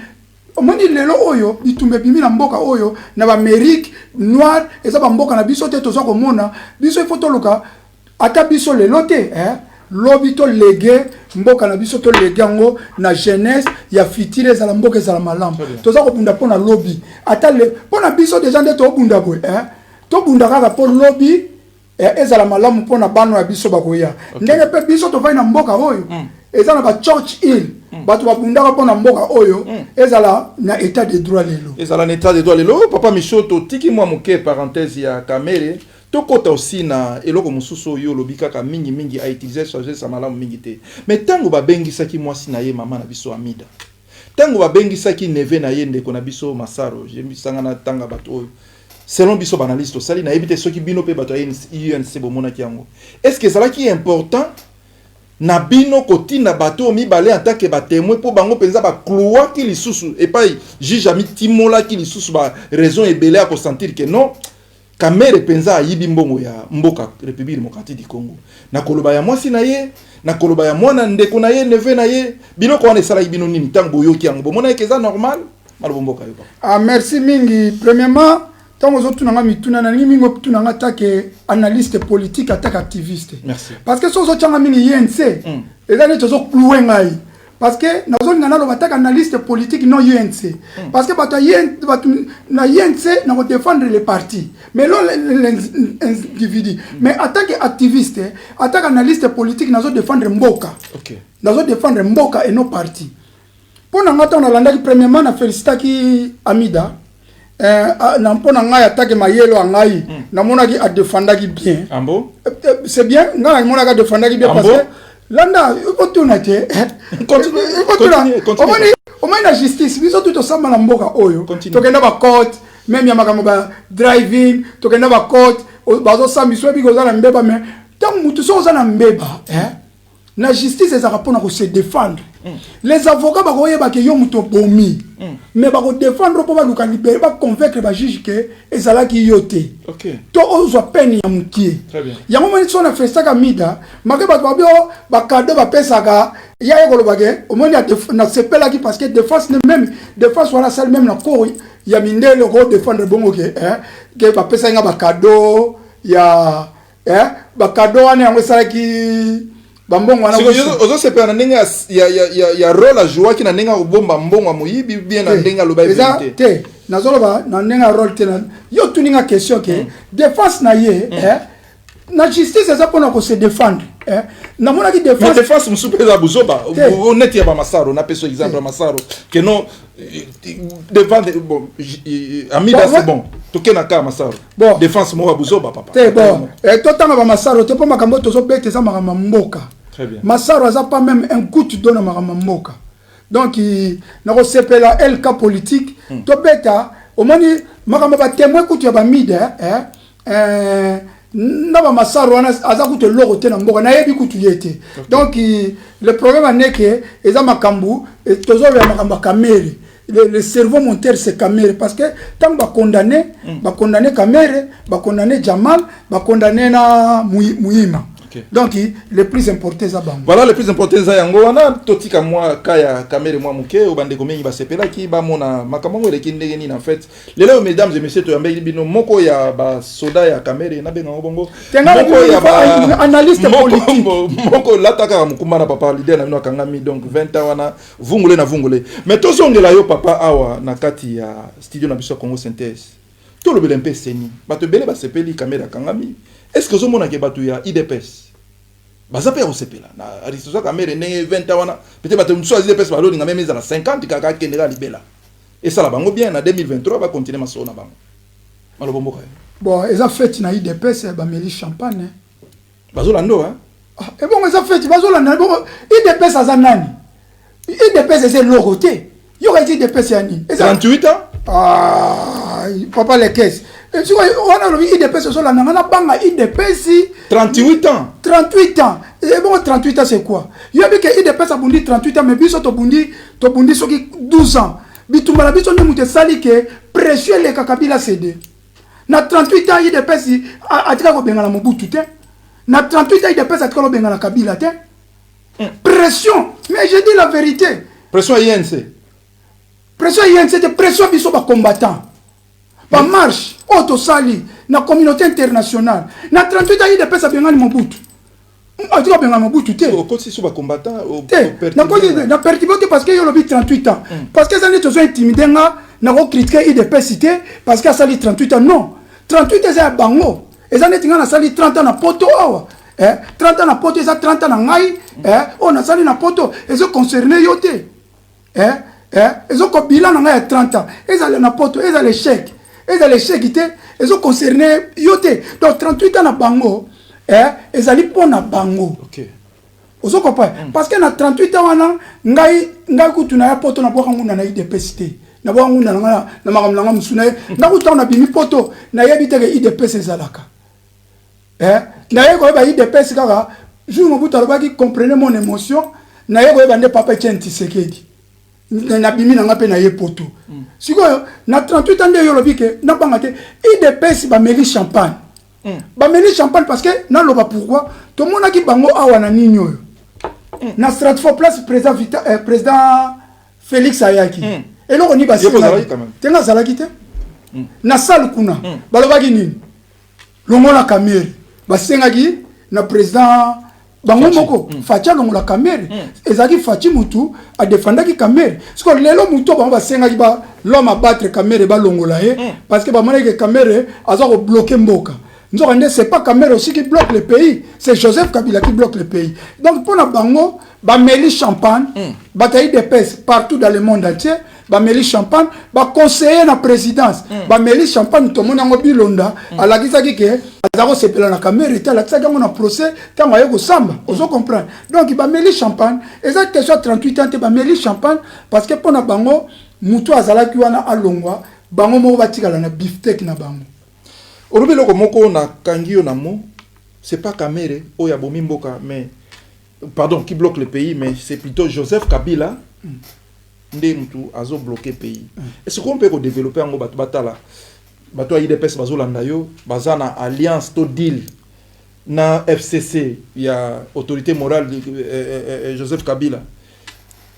omoni lelo oyo bitumbe bimi na mboka oyo na ba Amérique noire eza ba mboka na biso te toza komona biso il faut toluka ata biso lelo te lobi to légué mboka na biso to légango na jeunesse ya fitile ezala mboka ezala malamu toza kobunda pona lobi ata le pona biso déjà nde to bunda boy to bunda kaka po lobi ezala malamu pona bano ya biso bakoya ndenge pe biso to vai na mboka oyo ezala ba church hill bato babunda pona mboka oyo ezala na état de droit lelo ezala na état de droit lelo papa Michoto tiki moi moke parenthèse ya Kamere tokota aussi na eloko mususu yo lobika ka mingi a utiliser charger sa malamu mingi te mais tango babengisaki mwasi na ye mama na biso Amida tango babengisaki neve na ye ndeko na biso Masaro jemisanga na tanga bato oyo selon biso banaliste sali na ebite soki bino pe bato ya UNC bomona kiango est-ce que ça qui est important na bino kotina bato mibale en tant que ba témoin pour bango penza ba cloua ki lisusu et pas juge ami timola ki lisusu ba raison ebele à sentir que non Kamere penza yibi mbongo ya mboka République démocratique du Congo na koloba ya mwasi na ye na koloba ya mwana ndeko na ye neve na ye bino ko wana sala bino nini tango yoki yango bomona ke za normal malo mboka yo merci mingi premièrement tant aux autres mituna na mingi tuna ngata ke analyste politique attaque activiste merci parce que so tchanga mingi INC ezali tozo clouer ngai parce que nazo ngana lo bataka analyste politique non UNC parce que bato na UNC na défendre les partis mais l'individu mais attaque activiste attaque analyste politique nazo défendre mboka OK nazo défendre mboka et nos partis pour ngata on a landaki premièrement na félicitaki Amida na mpona ngai attaque mayelo ngai na monaki a défendaki bien ambo c'est bien ngai monaka défendaki bien parce que landa otunate continue omani na justice biso tout osamba na mboka oyo tokenda ba court même ya makambo ba driving tokenda ba court bazo sambiswe biko za na mbeba mais tant mutu so za na mbeba la justice ezaka pona ko se défendre les avocats ba koyeba ke yo muto bomi mais ba ko défendre po ba luka libérer ba convaincre ba juge ke ezala ki yote OK to ozo peine ya mutie très bien ya moment so na festa Amida make ba babio ba cadeau ba pesaka ya yekolo bage omoni na sepela ki parce que défense même défense wala salle même na cour ya mindele ko défendre bongo ke ba pesa nga ba cadeau ya ba cadeau wana yango sala ki bambongo wana ozo sepela na ndenge ya rôle a jouer ki na ndenge obomba mbongo moyibi bien na ndenge loba vérité te nazoloba na ndenge rôle te na yo tuninga question ke défense na ye na justice eza pona ko se défendre na mona ki défense musupeza buzoba honnête ya ba Masaro na peso exemple Masaro que non défendre bon Amida c'est bon tokena ka Masaro bon défense mo buzoba papa te bon totanga ba Masaro te po makambo tozo bete za makamba mboka très bien Masaro aza pas même un goutte d'eau na makamba mboka donc na ko sepela el cas politique to beta au moni makambo ba témoin kutu ya ba Mida naba Masaro wana aza kutu loko te na mboka na yebi kutu yete donc le problème n'est que eza makambu tozo ya makamba Kamere le cerveau monteur c'est Kamere parce que tant ba condamner Kamere ba condamner Jamal ba condamner na Muima donc le plus important ça bango voilà le plus important ça yango wana totika moi kaya Kamere moi muke obande komengi ba sepela ki ba mona makambo le kindenge ni en fait lelo mesdames et messieurs to yambe bino moko ya ba soda ya Kamere na benga bongo moko ya ba analyste politique moko lataka mukumba na papa leader na bino kangami donc 20 wana vungule na vungule mais tozongela yo papa awa na kati ya studio na biso Congo Synthèse to lo belempe seni bato bele ba sepeli Kamere kangami est-ce que zomona ke bato ya IDPS bazape ya osepela na aristosa Kamere ne 20 wana peut-être bato mso IDPS ba lolinga même ezala 50 kaka kendela libela et ça la bango bien na 2023 va continuer masona bango malobo mboka bon eza fête na IDPS ba meli champagne bazolando et bon eza fête bazolanda bon IDPS azanani IDPS c'est loroté yo ka IDPS yani 38 ans papa les caisses et tu vois on a le IDPS sur la nana banga IDPS 38 ans 38 ans et bon 38 ans c'est quoi il y a bien que IDPS a bondi 38 ans mais biso to bondi soki 12 ans bitumba la biso ne muté sali que pression les Kabila CD na 38 ans IDPS atika ko benga na Mobutu te na 38 ans IDPS atika ko benga na Kabila te pression mais je dis la vérité pression INC pression c'était pression biso ba combattant ba marche auto sali na communauté internationale na 38 ans de pesa bengani Mobutu on dit que Mobutu té au côté sur ba combattant na pertibote parce que yo lobi 38 ans parce que ça n'est toujours intimidé nga na ko critiquer IDP cité parce que ça li 38 ans non 38 ans c'est bango et ça n'est tinga na sali 30 ans na poto awa 30 ans na poto ça 30 ans na ngai on a sali na poto et ça concerné yoté ils ont un bilan de 30 ans. Ils ont un pote, ils ont l'échec. Ils ont l'échec, ils ont concerné yoté. Donc 38 ans na bango, ils ont pour na bango. OK. Vous comprenez? Parce que na 38 ans wana ngai kutu na poto na boka nguna na IDPCT. Na boka nguna na makamlanga musuna. Na kutu na bimi poto na yebite ke IDPC zalaka. Na yeko ba IDPC kaka, jour Mobutu alobaki comprenez mon émotion, na yeko ba ne papa Tienti Sekedi. Na bimi na ngape na ye poto sikoyo na 38 ans de yolobi ke na bangate IDPS ba meli champagne parce que na loba pourquoi to mona ki bango awa na ninyo na Stratford place président Félix Ayaki et lo ni ba tenga zalaki te na salle kuna balobaki nini longola kamere ba sengaki na président bango moko facha longola kamere ezaki fachi mutu a défendaki kamere parce que lelo mutu bango basengaki ba l'homme à battre kamere ba longola parce que ba mona ke kamere aza ko bloquer mboka nzokande c'est pas kamere aussi qui bloque le pays, c'est Joseph Kabila qui bloque le pays. Donc pour la bango ba meli champagne bataille de paix partout dans le monde entier ba meli champagne ba conseiller na présidence ba meli champagne to mona ngo bilonda alakisaki ke azako sepela na kamere ta alakisaki ngo na procès tango ayeko samba ozo comprendre. Donc ba meli champagne eza question 38 ans te ba meli champagne parce que pour na bango mutu azalaki wana alongwa bango mo batikala na beefsteak na bango. Olobi loko moko na kangio na mo, c'est pas Kamere oya bomimboka mais pardon qui bloque le pays mais c'est plutôt Joseph Kabila ndé mutu azo bloquer pays. Est-ce qu'on peut développer en batu batala bato IDPS bazolanda yo bazana alliance to deal na FCC ya autorité morale de Joseph Kabila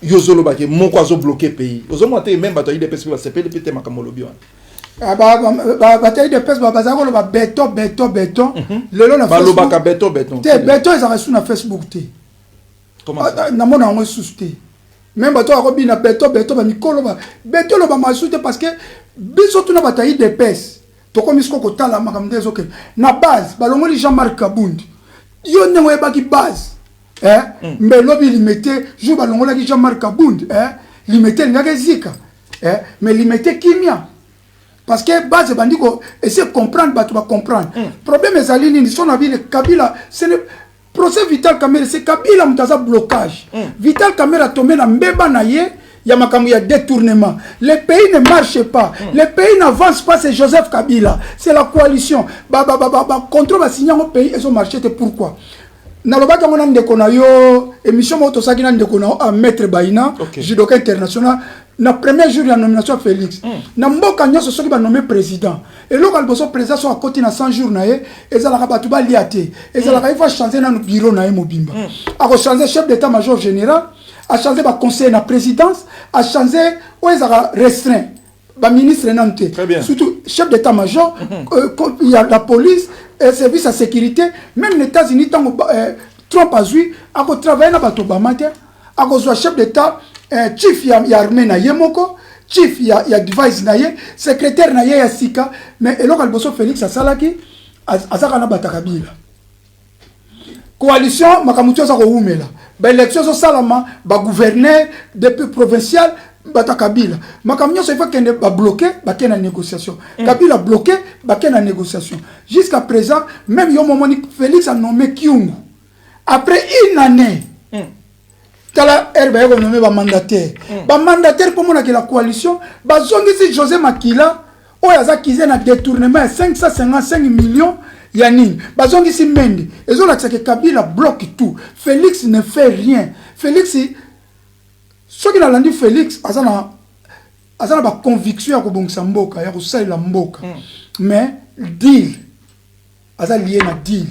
yozolo bake moko azo bloquer pays. Ozomo te même bato IDPS ba sepele pete makamolobi wana. Bataille de peste bazako lo ba béton lelo na Facebook ba béton te béton ils ont sur Facebook te comment ça na mona ngo susté même bato a robi na béton ba mikolo ba béton lo ba masute parce que biso tuna bataille de peste to comme isko ko tala makamde zoke na base balongoli Jean-Marc Kabundi yo nengo e baki base mais lobi limité jo balongola ki Jean-Marc Kabundi limité ngaka zika mais limité kimia. Parce que base bandiko essayer de comprendre ba tu vas comprendre. Problème est ali ni son avis le Kabila c'est le procès Vital Kamerhe c'est Kabila mutaza blocage. Vital Kamerhe a tombé na mbeba na ye ya makambo ya détournement. Le pays ne marche pas. Le pays n'avance pas, c'est Joseph Kabila. C'est la coalition. Contrôle va signer au pays et son marché c'est pourquoi nalobaka ngona ndeko na yo émission moto sakina ndeko na a maître Baina judoka international na premier jour de la nomination Félix na mboka nyoso soki ba nommé président et local boso président so akoti na 100 jours na ye ezala ka batu ba liaté ezala ka ifa changer na bureau na ye mobimba a changer chef d'état major général a changer ba conseiller na présidence a changer o ezala restreint ba ministre nanté surtout chef d'état major il y a la police et service à sécurité même les États-Unis tant Trump a vu a travailler na bato ba matin a soit chef d'état chief ya armée na yemoko chief ya device na ye secrétaire na ye ya sika mais eloko alboso Félix asalaki azaka na batakabila coalition makamutu za ko umela ba élection so salama ba gouverneur depuis provincial batakabila makamnyo so faut kende ba bloquer ba kena négociation Kabila bloqué ba kena négociation jusqu'à présent même yo moment Félix a nommé Kyungu après une année tala herbe ko nommé ba mandataire pour mona que la coalition ba zongisi José Makila o yaza kize na détournement 555 millions yanine ba zongisi Mendy ezo la que Kabila bloque tout Félix ne fait rien Félix ce qui a rendu Félix azana ba conviction ya ko bongisa mboka ya ko salela mboka mais deal aza lié na deal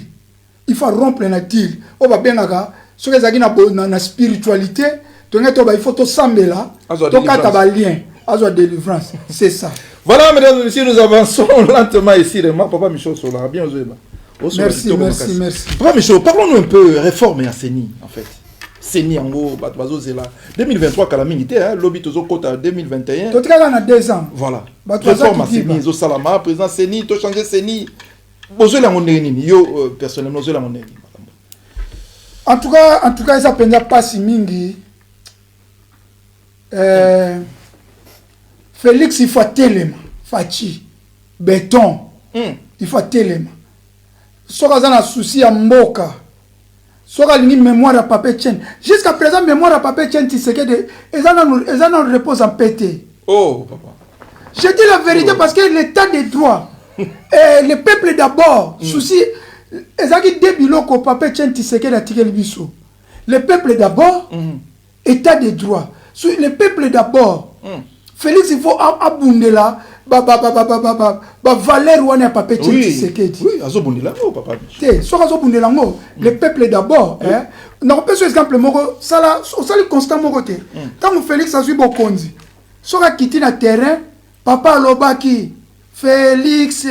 il faut rompre na deal o ba benaka ce que zaki na spiritualité to ngeto ba il faut to sambela to kata ba lien azwa délivrance. C'est ça. Voilà, mesdames et messieurs, nous avançons lentement ici. Papa Michaud Sola, bien joué. Merci, merci, merci. Papa Michaud, parlons-nous un peu réforme et Seni, en fait. Seni, en gros, 2023, calamité, lobby Tozo Kota 2021. Tout cas, on a 2 ans. Voilà. Réforme à Seni, Zo Salama, président Seni, tu as changé Seni. Yo, personnellement, en tout cas, ça ne pas si mingi. Félix, il faut tellement. Fachi, béton. Il faut tellement. Soka zana souci à Mboka. Soka lingi mémoire à Papé Tchen. Jusqu'à présent, mémoire à Papé Tchen, tu sais que ils en repose en pété. Oh, papa. Je dis la vérité parce que l'état des droits, le peuple d'abord, souci, ezaki debiloko Papé Tchen, tu sais que la tigel biso. Le peuple d'abord, état des droits. Le peuple d'abord. Félix, il faut abonder Valère ou un Papé Tchen, tu sais que. Oui, azobundela papa. Soit azobundela le peuple d'abord. Non, pas ce exemple, ça le constant mon côté. Quand Félix a suivi Bokonzi, soit quitté le terrain, papa Lobaki, Félix,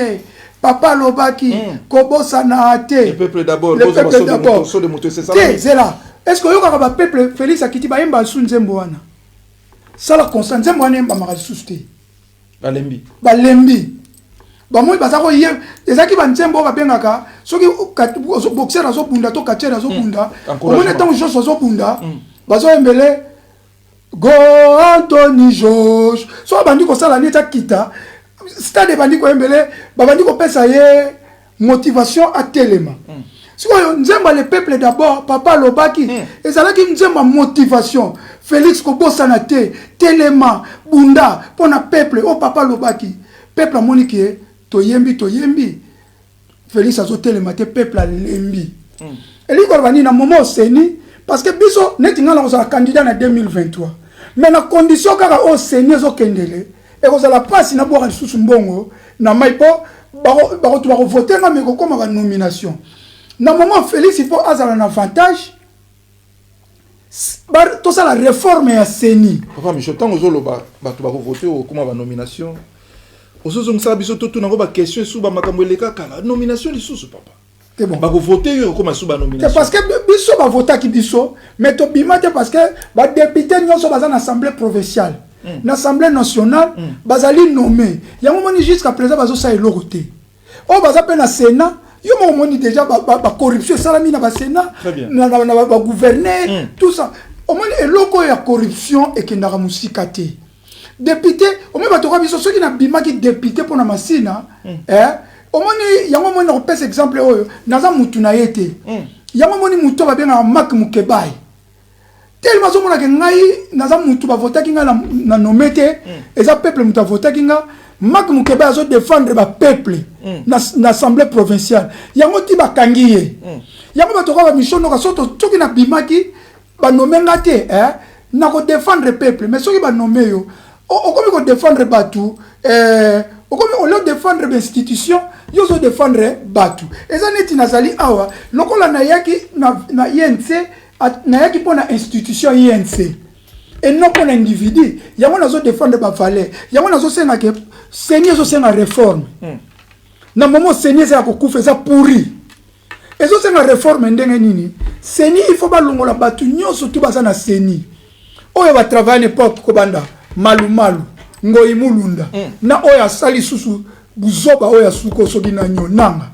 papa Lobaki, Kobo Sanate. Le peuple d'abord. Le peuple d'abord. C'est là. Est-ce que le peuple Félix a quitté Baïmba Sunzemboana? Ça la constant, Zemboana m'a ressuscité. Balembi. Moi, parce que hier, les acquis van Zembo va bien à ceux qui boxer à Zobunda, to catcher à Zobunda, au moins temps Josh à Zobunda, bazo embelé, Go Anthony Josh, soit bandi ko sala ni ta kita, stade bandi ko embelé, bandi ko pesa ye motivation à téléma. Si on Nzemba le peuple d'abord, papa Lobaki, et ça là qui Nzemba motivation. Félix Kobosanate, Téléma, Bunda, pour le peuple, oh papa Lobaki, peuple a monique, toyembi. Félix a Téléma, peuple a lembi. Et lui, il va moment Seni, parce que Biso n'est pas candidat en 2023. Mais la condition car au Seni, au Kendele, et vous allez pas si n'a pas sous son bongo, n'a pas voter, mais comme une nomination. Dans moment Félix, il faut avoir un avantage. Tout ça, la réforme est à Seni. Papa, mais je t'en ai voté comme la nomination. Aux autres, ça a tout une question sur la nomination de sous papa. C'est bon. Voter comme la nomination. C'est parce que Bisso va voter qui Bisso, mais tu bimate parce que les députés sont dans l'Assemblée provinciale, l'Assemblée nationale, ils nommé. Il y a un moment jusqu'à présent, ils ont été. Oh, ils ont le Sénat. Il y a un moment déjà la corruption, ça dans le Sénat, le gouverneur, tout ça. Au moins, il y a la corruption et qu'il y a la musikate. Député, au moins, ceux qui ont député pour la machine, au moins, il y a un moment, on peut exemple, il y a un moment, il y a un moment, il y a un Mac Mukebai. Tellement que va voter qui na nommé et ça peuple muta voter qui Mac Mukeba a défendre le peuple dans l'Assemblée provinciale. Il y a un petit bakangiye. Il y a un petit mission no kasoto tout qui na bimaki ba nommer ngate na ko défendre le peuple mais ceux qui ba nommer yo o comme ko défendre batu o comme on le défendre l'institution yo zo défendre batu. Et ça neti nazali awa lokola na yaki na INC na yaki pona institution INC. Et non pour l'individu, il y a un défendre ma valeur. Il y a un senga que Seigneur c'est une réforme. Na moment Seigneur c'est à couper ça pourri. Et ça c'est une réforme ndenge nini. Seigneur il faut pas longola batu nyonso tout basa na Seigneur. Oyo va travailler n'importe kobanda malu ngoi mulunda. Na oya sali susu buzoba oya suko sobina nyonanga.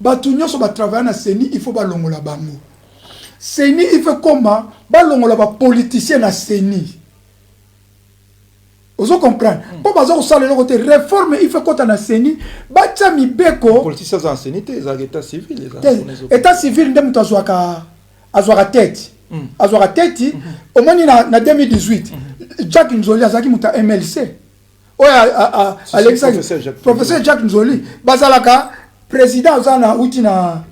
Batu nyonso va travailler na Seigneur il faut pas longola bango. Seni il fait comment balongola ba politicien na Seni. Vous comprenez? Pour bazo ça le côté réforme il fait quoi na Seni bacha mibeko politicien en Seni c'est état civil état civil ndem tazwaka azwaka tête azwaka tête au moins na 2018 Jacques Nzoli azaki muta MLC oya professeur Jacques Nzoli bazalaka président azana utina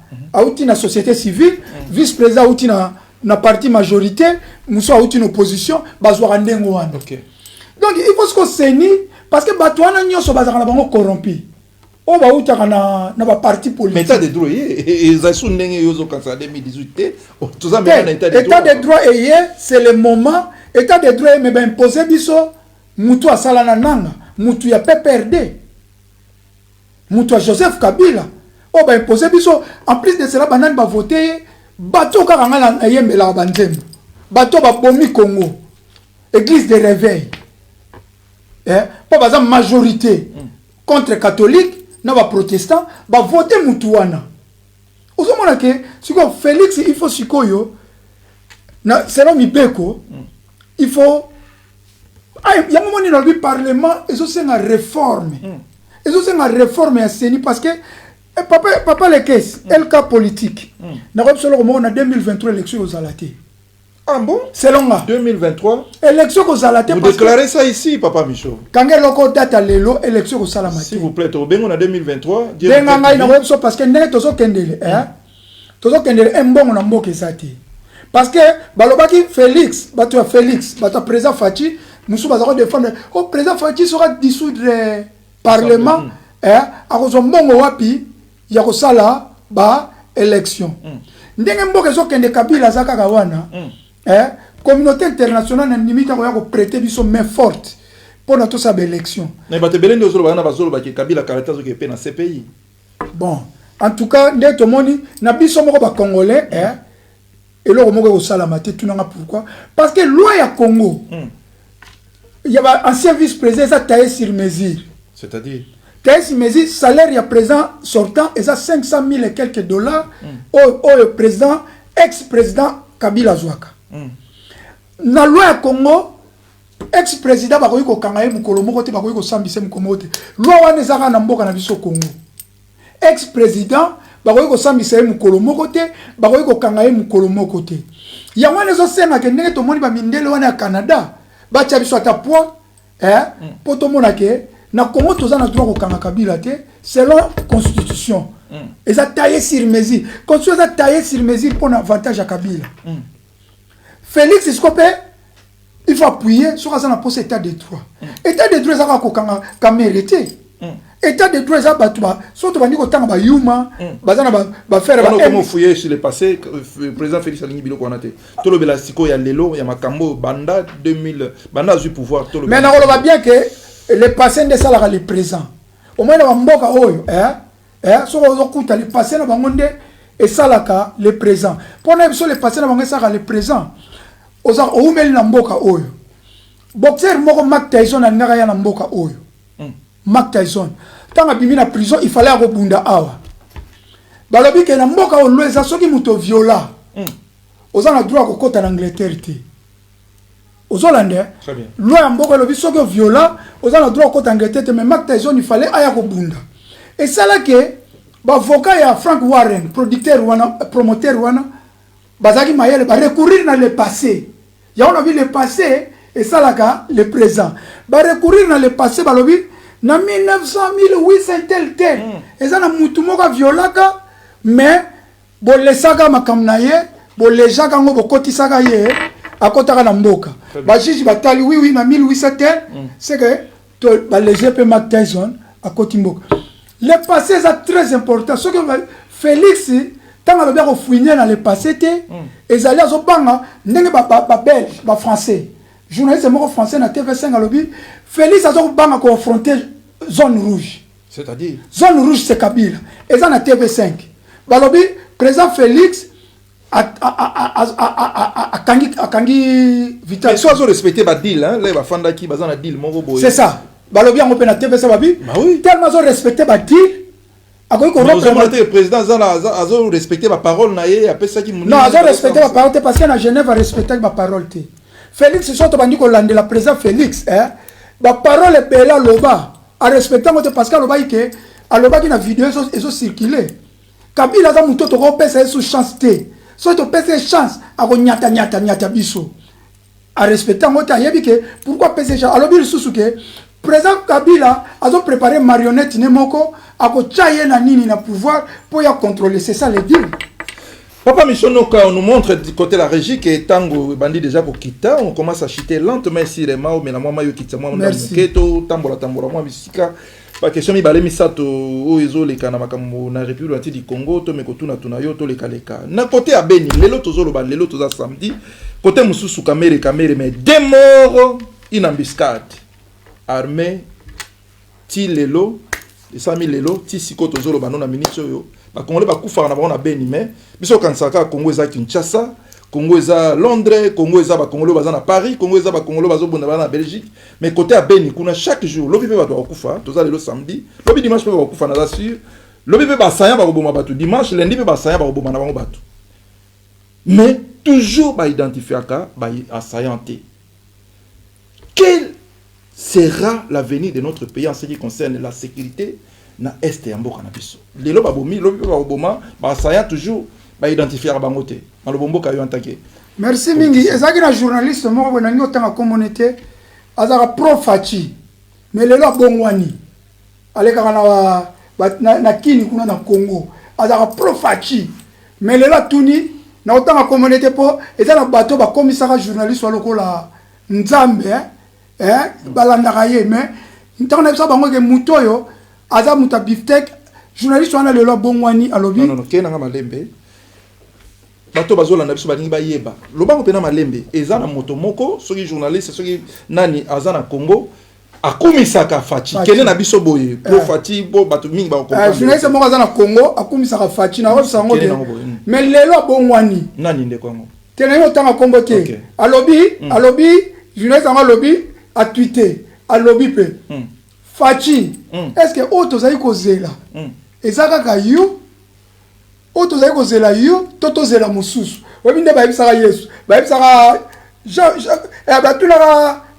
na société civile, vice-président outi na parti majorité, mousso outi na opposition, bazwa ndengo wana. Donc il faut que Seni parce que batwana nyoso bazaka na bango corrompu. O ba outa na ba parti politique. Mais état de droit et ça sous ndenge yozo kansa 2018 tout ça mais état de droit c'est le moment état de droit mais ben imposer biso mutu asala na nanga mutu ya PPRD mutu ya Joseph Kabila o ba imposer biso en plus de cela banani ba voter bato kaka ngala na yembela banzembo bato ba bomi Congo église de réveil po baza majorité contre catholique na ba protestant ba voter mutu wana ozomona ke siko Félix il faut sikoyo na selon Mibeko il faut il y a un moment dans le parlement et ça c'est une réforme et ça c'est une réforme à CENI parce que papa les caisses le cas politique n'a pas besoin on a 2023 élection aux Alatés. Ah bon? Selon moi 2023 élection aux Alatés. Vous déclarez ça ici papa Michaud? Quand elle a date à l'élo élection aux Salamati. S'il vous plaît au on a 2023 parce que n'est tozo kendele tozo kendele un bon on a mboke sati parce que balobaki Félix bato Félix bato président Fachi nous allons défendre au président Fachi sera dissoudre le parlement à cause mbongo wapi ya kosala ba élection ndenge mboke zo kende Kabila zaka kawana communauté internationale na limite ko ya ko prêter biso main forte pour notre sa élection mais bato belende ozolo bana bazolo ba Kabila karata zo ke pe na CPI. Bon en tout cas nde to moni na biso moko ba congolais et là moko ko sala maté tout nanga pourquoi parce que loi ya Congo il y a un service président ça taillé sur mesure. C'est-à-dire taillé sur mesure salaire ya président sortant et ça 500 000 et quelques dollars au président ex-président Kabila Zouaka. Na loi ya Congo ex-président bakoyi ko kangaye mukolo moko te bakoyi ko sambisa mukolo te. Loi wana ezaka na mboka na biso Congo. Ex-président bakoyi ko sambisa mukolo moko te bakoyi ko kangaye mukolo moko te. Ya wana zo senga ke ndenge to moni ba mindele wana ya Canada. Bacha biso ata point poto mona ke na Congo toza na droit ko kanga Kabila te selon constitution et ça taillé sur mesure constitution ça taillé sur mesure pour avantage à Kabila. Félix Escopé il faut appuyer sur ça na poste état de droit état de droit ça ko kanga kamérité état de droit ça batba surtout bandi ko tanga ba yuma bazana ba faire ba comment fouiller sur le passé président Félix Alingi Biloko onate tolo bela siko ya lelo ya makambo banda 2000 banda du pouvoir tolo mais na ko bien que le passé de ça la le présent au moins na mboka oyo so ko kuta le passé na bango nde et ça la le présent pour na biso le passé na bango ça le présent oza oumeli na mboka oyo boxer moko Mike Tyson na ngaka ya na mboka oyo Mike Tyson tanga bimi na prison il fallait akobunda awa balobi ke na mboka o loeza soki muto viola oza na droit kokota na Angleterre te ozolande très bien loi ya mboka lobi soki viola oza na droit kokota Angleterre te mais Mike Tyson il fallait aya kobunda et ça là que ba avocat ya Frank Warren producteur wana promoteur wana bazaki mayele ba recourir na le passé ya on a vu le passé et ça là le présent ba recourir na le passé balobi na 1900 1800 tel et ça na mutu moko violaka mais bo lesaka makamna ye bo lejaka ngo bokotisaka ye akotaka na mboka ba juge batali oui na 1800 tel c'est que ba léger pe Mike Tyson akoti mboka le passé c'est très important ce que Félix tant que bien fouiner dans le passé et aller à Zobanga ndenge ba belge ba français journaliste moko français na TV5 à lobby Félix a Zobanga confronter zone rouge c'est-à-dire zone rouge c'est Kabila et ça na TV5 ba lobby président Félix a kangi vital soit respecter ba deal là ba fanda ki bazana deal moko boy c'est ça ba lobby on peut na TV5 ba bi tellement zo respecter ba deal le président a respecté ma parole non a respecté ma parole parce que na Genève a respecté ma parole Félix surtout bandi ko lande la président Félix ma parole est belle loba a respecté parce que loba que aloba ki na vidéo eso circuler Kabila za muto to ko pesa sous chance té so to pesa chance a ko nyata biso a respecté ngoto yebi que pourquoi pesa chance alobi susu que président Kabila a préparé marionnette nemoko ako tchaye na nini na pouvoir pour y contrôler c'est ça le deal. Papa Michonoka on nous montre du côté de la régie que tango bandi déjà pour quitter on commence à chuter lentement ici les mao mais la moi yo quitte moi na muketo tambola moi bisika pas question mi balé misato o ezo le kana makambo na République du Congo to mekotuna tuna yo to le kaleka na côté à Beni lelo tozolo ba lelo toza samedi côté mususu kamere mais deux morts in embuscade armée ti lelo les 100 000 lelo ti sikoto zolo banona ministre yo ba congolais ba kufa na ba beni mais biso kansaka Congo eza Kinshasa, Congo eza Londres, Congo eza ba congolais baza na Paris, Congo eza ba congolais bazo bunda na Belgique, mais côté à Beni kuna chaque jour lobi pe ba doit kufa toza lelo samedi, lobi dimanche pe ba kufa na za sur, lobi pe ba saya ba boma batu dimanche, lundi pe ba saya ba boma na bango batu. Mais toujours ba identifier ka ba assaillanté. Quel sera l'avenir de notre pays en ce qui concerne la sécurité na est ya mboka na biso? Lelo babomi lobi pe ba boma ba assaillant toujours ba identifier ba bango te. Na lobombo ka yo antake. Merci mingi. Ezaki na journaliste moko bona ngi otanga communauté azaka profachi. Mais lelo bongwani. Aleka na kini kuna na Congo. Azaka profachi. Mais lelo tuni na otanga communauté po ezala bato ba komisaka journaliste walokola nzambe balanda ye mais ntana bisa bango ke mutoyo aza muta biftek journaliste wana lelo bongwani alobi non kena nga malembe bato bazolanda biso balingi bayeba lobango pena malembe eza na moto moko soki journaliste soki nani aza na Congo akumisaka Fachi kene na biso boye po Fachi bo bato mingi ba comprendre journaliste moko aza na Congo akumisaka Fachi na rosa ngo mais lelo bongwani nani nde kwango tena yo tanga Congo te alobi journaliste ngo alobi a tweeté alobi pe Fachi est-ce que auto zai kozela ezaka ka yo auto zai kozela yo toto zela mususu webi nde ba bisaka Yesu ba bisaka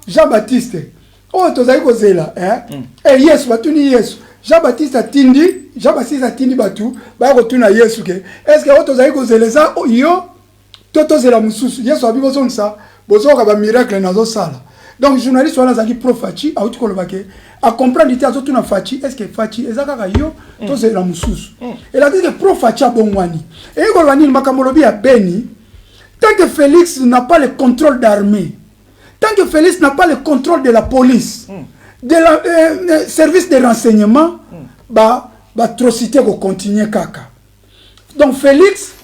Jean-Baptiste auto zai kozela Yesu batuni Yesu Jean-Baptiste atindi batu ba ko tuna Yesu ke est-ce que auto zai kozela za yo toto zela mususu Yesu abibo sonsa bozoka ba miracle nazo sala. Donc journaliste wana zaki pro Fachi a uti kolobake a comprendre ité azotu na Fachi est-ce que Fachi ezaka ka yo to c'est la mususu et la dit que pro Fachi a bongwani et kolobani makamolobi ya Beni tant que Félix n'a pas le contrôle d'armée, tant que Félix n'a pas le contrôle de la police, de la service de renseignement ba atrocité ko continuer kaka. Donc Félix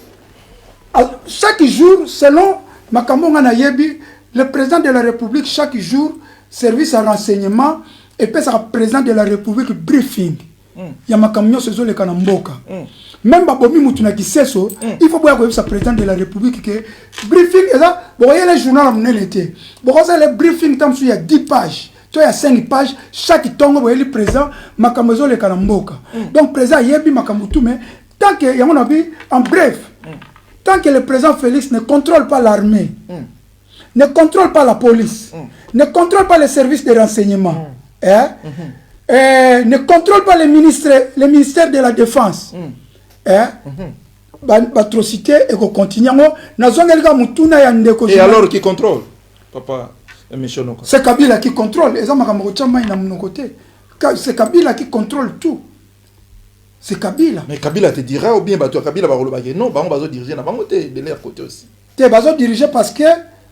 chaque jour selon makambo na yebi le président de la République chaque jour service à renseignement et puis ça président de la République briefing ya makamyo sezo le kanamboka même babomi mutuna kiseso il faut boya ko sa président de la République que briefing et là boya le journal amnelete boya le briefing tam sur ya 10 pages to ya 5 pages chaque tongo boya le président makamzo le kanamboka donc président yebi makamutu mais tant que ya mona bi en bref tant que le président Félix ne contrôle pas l'armée ne contrôle pas la police, ne contrôle pas les services de renseignement, ne contrôle pas le ministère de la Défense. Atrocité et qu'on continue. Et alors qui contrôle, papa? C'est Kabila qui contrôle. C'est Kabila qui contrôle tout. C'est Kabila. Mais Kabila te dira ou bien Kabila va rouler non, bah on va diriger, de leur côté aussi. Tu vas diriger parce que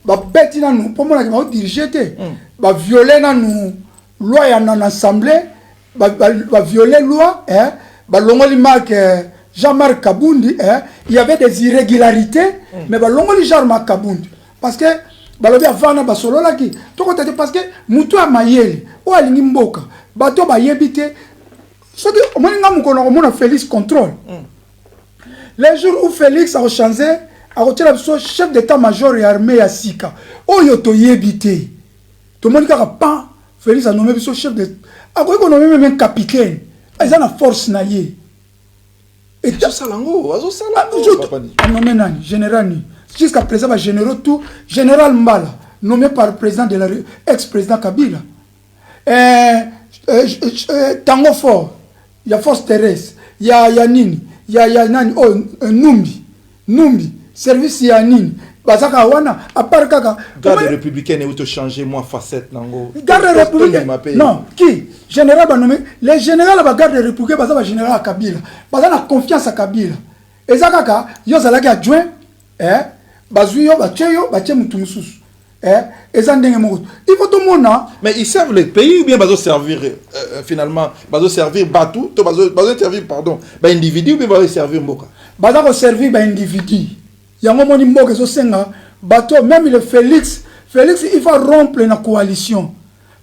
ba beti na nous pour moi ba diriger te ba violer na nous loi ya na assemblée ba violer loi ba longoli marque Jean-Marc Kabundi il y avait des irrégularités mais ba longoli Jean-Marc Kabundi parce que ba lobi avana ba solo la ki to ko tete parce que mutu a mayele o alingi mboka ba to ba yebite so que o moni ngamu ko na Félix contrôle les jours où Félix a changé a retiré le chef d'état-major et armée à Sika. Oh, yo to yebité. Tout le monde qui a pas Félix a nommé le chef de. A quoi qu'on nommé même capitaine. Ils ont la force naïe. Et tout ça lango, azo sala. A nommé nani, général ni. Jusqu'à présent, le général tout, général Mbala, nommé par le président de la ex-président Kabila. Tango fort, il y a force terrestre, il y a nini, il y a nani, oh, Numbi. Service yanine bazaka wana à part kaka garde républicain et auto changer moi facette nango garde républicain non qui général ba nommé les généraux ba garde républicain bazaka général Kabila bazana confiance à Kabila ezaka ka yo zalaki adjoint bazuyo ba tche mutumususu ezandenge moko il faut tout le monde mais ils servent le pays ou bien bazo servir finalement bazo servir batou to bazo servir pardon ba individu ou bien bazo servir mboka bazako servir ba individu. Yango moni mboka zo senga bato même le Félix il va rompre la coalition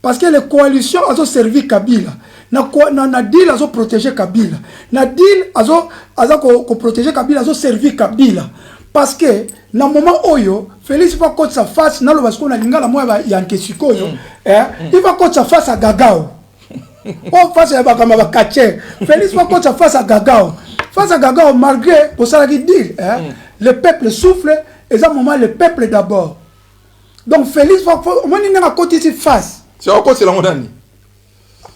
parce que les coalitions ont servi Kabila. Na deal ont protégé Kabila. Na deal ont protégé Kabila, ont servi Kabila. Parce que na moment oyo Félix va contre sa face na lo parce qu'on a lingala moi ya nkesiko yo il va contre sa face à Gagao. Oh face à Bakama Kache. Félix va contre sa face à Gagao. Face à Gagao malgré pour ça qu'il dit le peuple souffle et à un moment le peuple d'abord. Donc Félix va au moins il n'a côté si face. C'est encore c'est la montagne.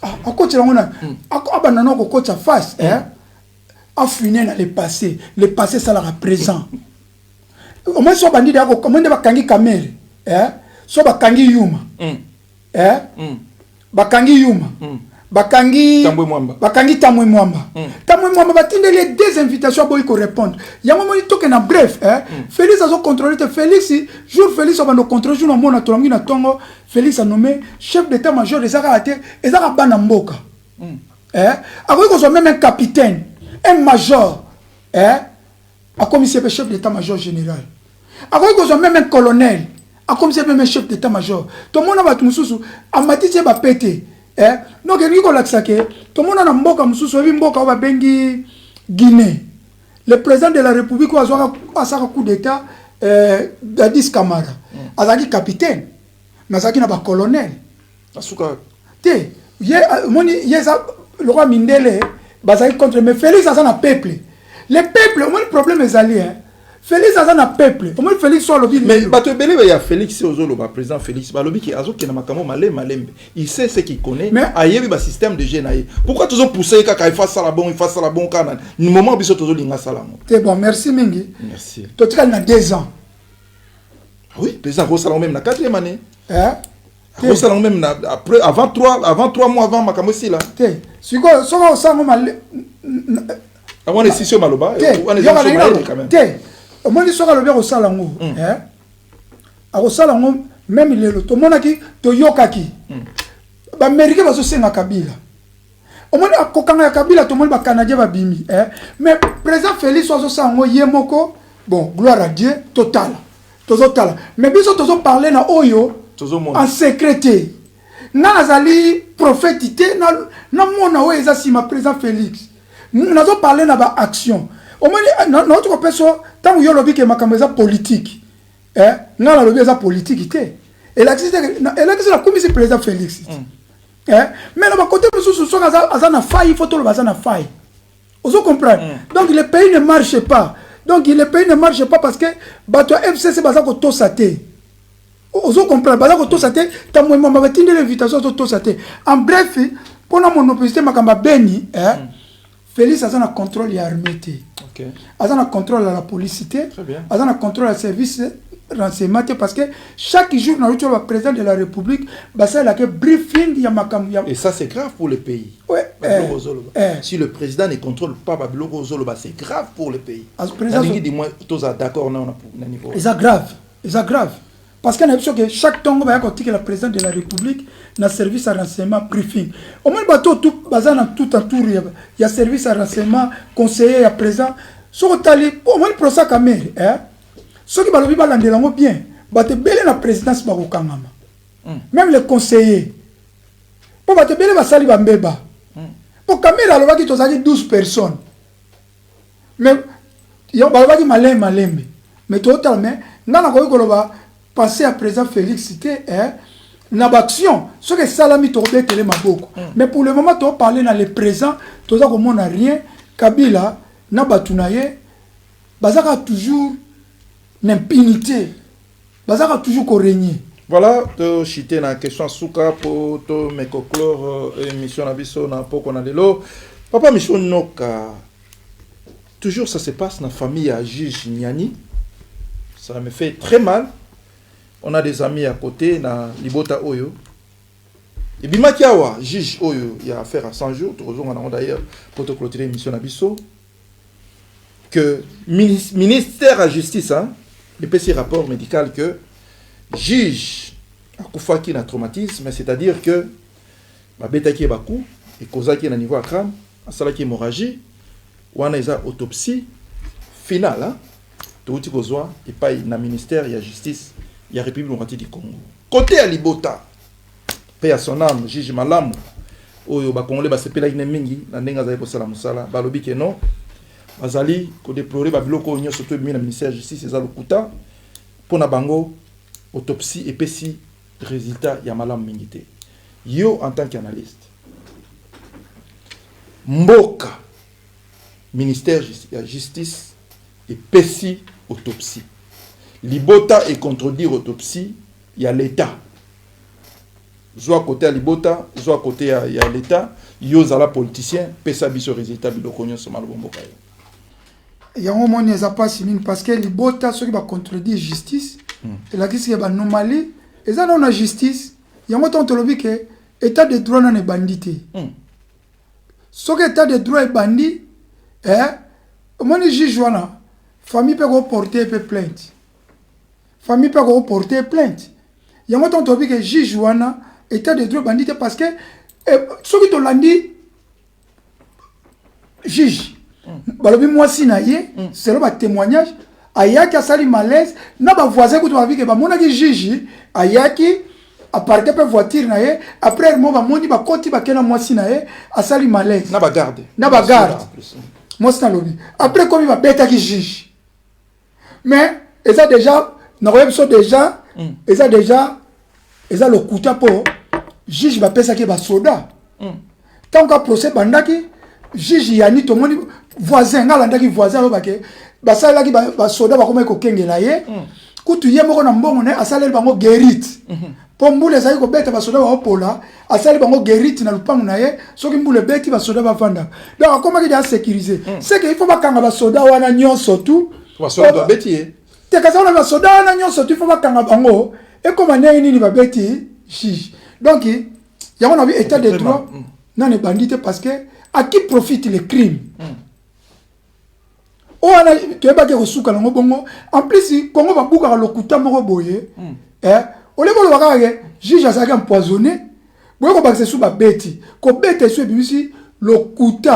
À côté la montagne. À banana ko côté sa face a fini dans le passé ça la présent. Au moins so bandi dako comment de bakangi kamere so bakangi yuma bakangi yuma bakangi tamwe mwamba batinde les deux invitations boy ko répondre ya moment il toke na bref Félix a contrôlé Félix jour Félix a no contrôle jour na mona tolongi na tongo Félix a nommé chef d'état-major des arabes et ça bana mboka après qu'on soit même un capitaine un major a commissaire chef d'état-major général. Après qu'on soit même un colonel, a commissaire même un chef d'état-major. Tout le monde a battu Moussou, a matissé va péter. Donc il y a un saké, tout le monde a mboka Moussou, il mboka va bengi Guinée. Le président de la République a fait un coup d'état Dadis Camara. A été capitaine, mais a été colonel. Té, il y a le roi Mindele, il contre mais Félix a un peuple. Le peuple, au moins le problème est allié. Félix a un peuple. Au moins Félix soit lobby. Mais il y a Félix Ozolo, le président Félix Balobi qui a malembe. Il sait ce qu'il connaît. Mais il y a un système de génie. Pourquoi toujours pousser quand il fasse ça la bon, il fasse ça la bon quand le moment où il toujours l'inga salam. C'est bon, merci Mingi. Merci. Toi tu as 2 ans. Oui, président Rosalon même na 4e année. Rosalon même après avant 3 mois avant Makamosi là. Si quoi ça ça mal avant les sessions maloba on est quand même. Au moins il sera le bien au salango au salango même il est le to monaki to yokaki ba américain va se senga Kabila au moins akokanga Kabila to monde ba canadien ba bimi mais président Félix ozo sango yemoko bon gloire à Dieu total mais biso tozo parler na oyo en secrété na azali prophétité na mona o ezasi ma président Félix nous avons parlé na ba action au moins notre personne tant que yolobi ke makameza politique na la lobi eza politique té et là c'est la commission président Félix mais na ba côté mususu so azana faille il faut to bazana faille vous comprenez donc le pays ne marche pas parce que bato FCC bazako to saté vous comprenez bazako to saté ta moi mama batinde l'invitation to saté en bref pour na monopoliste makamba beni Félix a un contrôle de l'armée. Il a un contrôle de la police. Il a un contrôle du service renseignement. Parce que chaque jour, le président de la République, il y a un briefing. Et ça, c'est grave pour le pays. Si le président ne contrôle pas c'est grave pour le pays. D'accord, c'est grave. Parce que chaque temps, que le président de la République na service à renseignement briefing. Au moins, tout entour, il y a service à renseignement, conseiller à présent. Au moins, pour ça, ceux qui vont bien, la présidence même les conseillers. Pour pour Kamera, il y a 12 personnes. Mais il y a malin. Mais totalement, passer à présent Félix c'était n'action ce que salami tombé télé maboko mais pour le moment tu parler dans le présent tu as comme on a rien Kabila na batunaye bazaka toujours l'impunité bazaka toujours ko régner. Voilà, to chité na question souka pour to me conclure émission na biso na poko na lelo papa Michon Noka toujours ça se passe dans la famille à juge Niani. Ça me fait très mal. On a des amis à côté, na Libota Oyo. Et Bimakiawa, juge Oyo, il y a affaire à 100 jours. On a d'ailleurs pour te clôturer l'émission Nabiso. Que ministère de la justice, le petit rapport médical que juge à Koufaki na traumatisme, c'est-à-dire que ma bêta qui est bakou et causa qui est à niveau à crâne, à sala qui est hémorragie, ou on a une autopsie finale, tout ce besoin et pas na ministère de la justice. Il y a République démocratique du Congo. Côté à Libota, paix à son âme, juge malamu. Oyo bakongole basepela ine mingi na ndenga za kosala musala balobi ke non bazali ko déplorer ba biloko onyo surtout mi na ministère de justice za lokuta pona bango autopsie et pesi résultat ya malamu mingi te. Yo en tant qu'analyste mboka ministère de la justice et pesi autopsie libota et contredire autopsie il y a l'état soit côté à libota soit côté à l'état yo zala politicien pesa biso résultat biloko nyonso malobomboka il y a un moment n'est pas si mine parce que libota ceux qui va contredire justice et la question est anomalie et ça non la justice il y a un temps tolobi que état de droit non est bandité ce que état de droit est bandit mon juge wana famille peut porter plainte famille peut porter plainte il y a un temps tolobi que juge wana état de droit bandité parce que ceux qui te l'ont dit juge balobi moi si na ye c'est le témoignage ayaki asali malaise na ba voisin ko to ba que ba monaki juge ayaki a partir de voiture na ye après mo ba moni ba koti ba kena moi si na ye asali malaise na ba garde moi si na lobi après comme il va bêta qui juge mais et ça déjà na ko déjà et ça déjà et ça le couteau pour juge va penser que ba soda tant que procès bandaki juge yani to moni voisin ngala ndaki voisin ba ke ba sala ki ba soda ba koma ko kengela ye kutu ye moko na mbongo ne asala bango guérite po mbule sai ko beta ba soda ba opola asala bango guérite na lupango na ye soki mbule beti ba soda ba fanda donc akoma ki da sécuriser c'est que il faut ba kanga ba soda wana nyonso tout ba soda beti te kaza ba soda wana nyonso tout il faut ba kanga bango et comme nini ba beti juge donc il y a un état de droit non les bandits parce que à qui profite les crimes oh on a tu es pas que reçu quand on bongo en plus Congo va bouger le couteau moko boye au lieu de le voir juge a ça empoisonné boye ko ba c'est sous ba beti ko bete sur bisi le couteau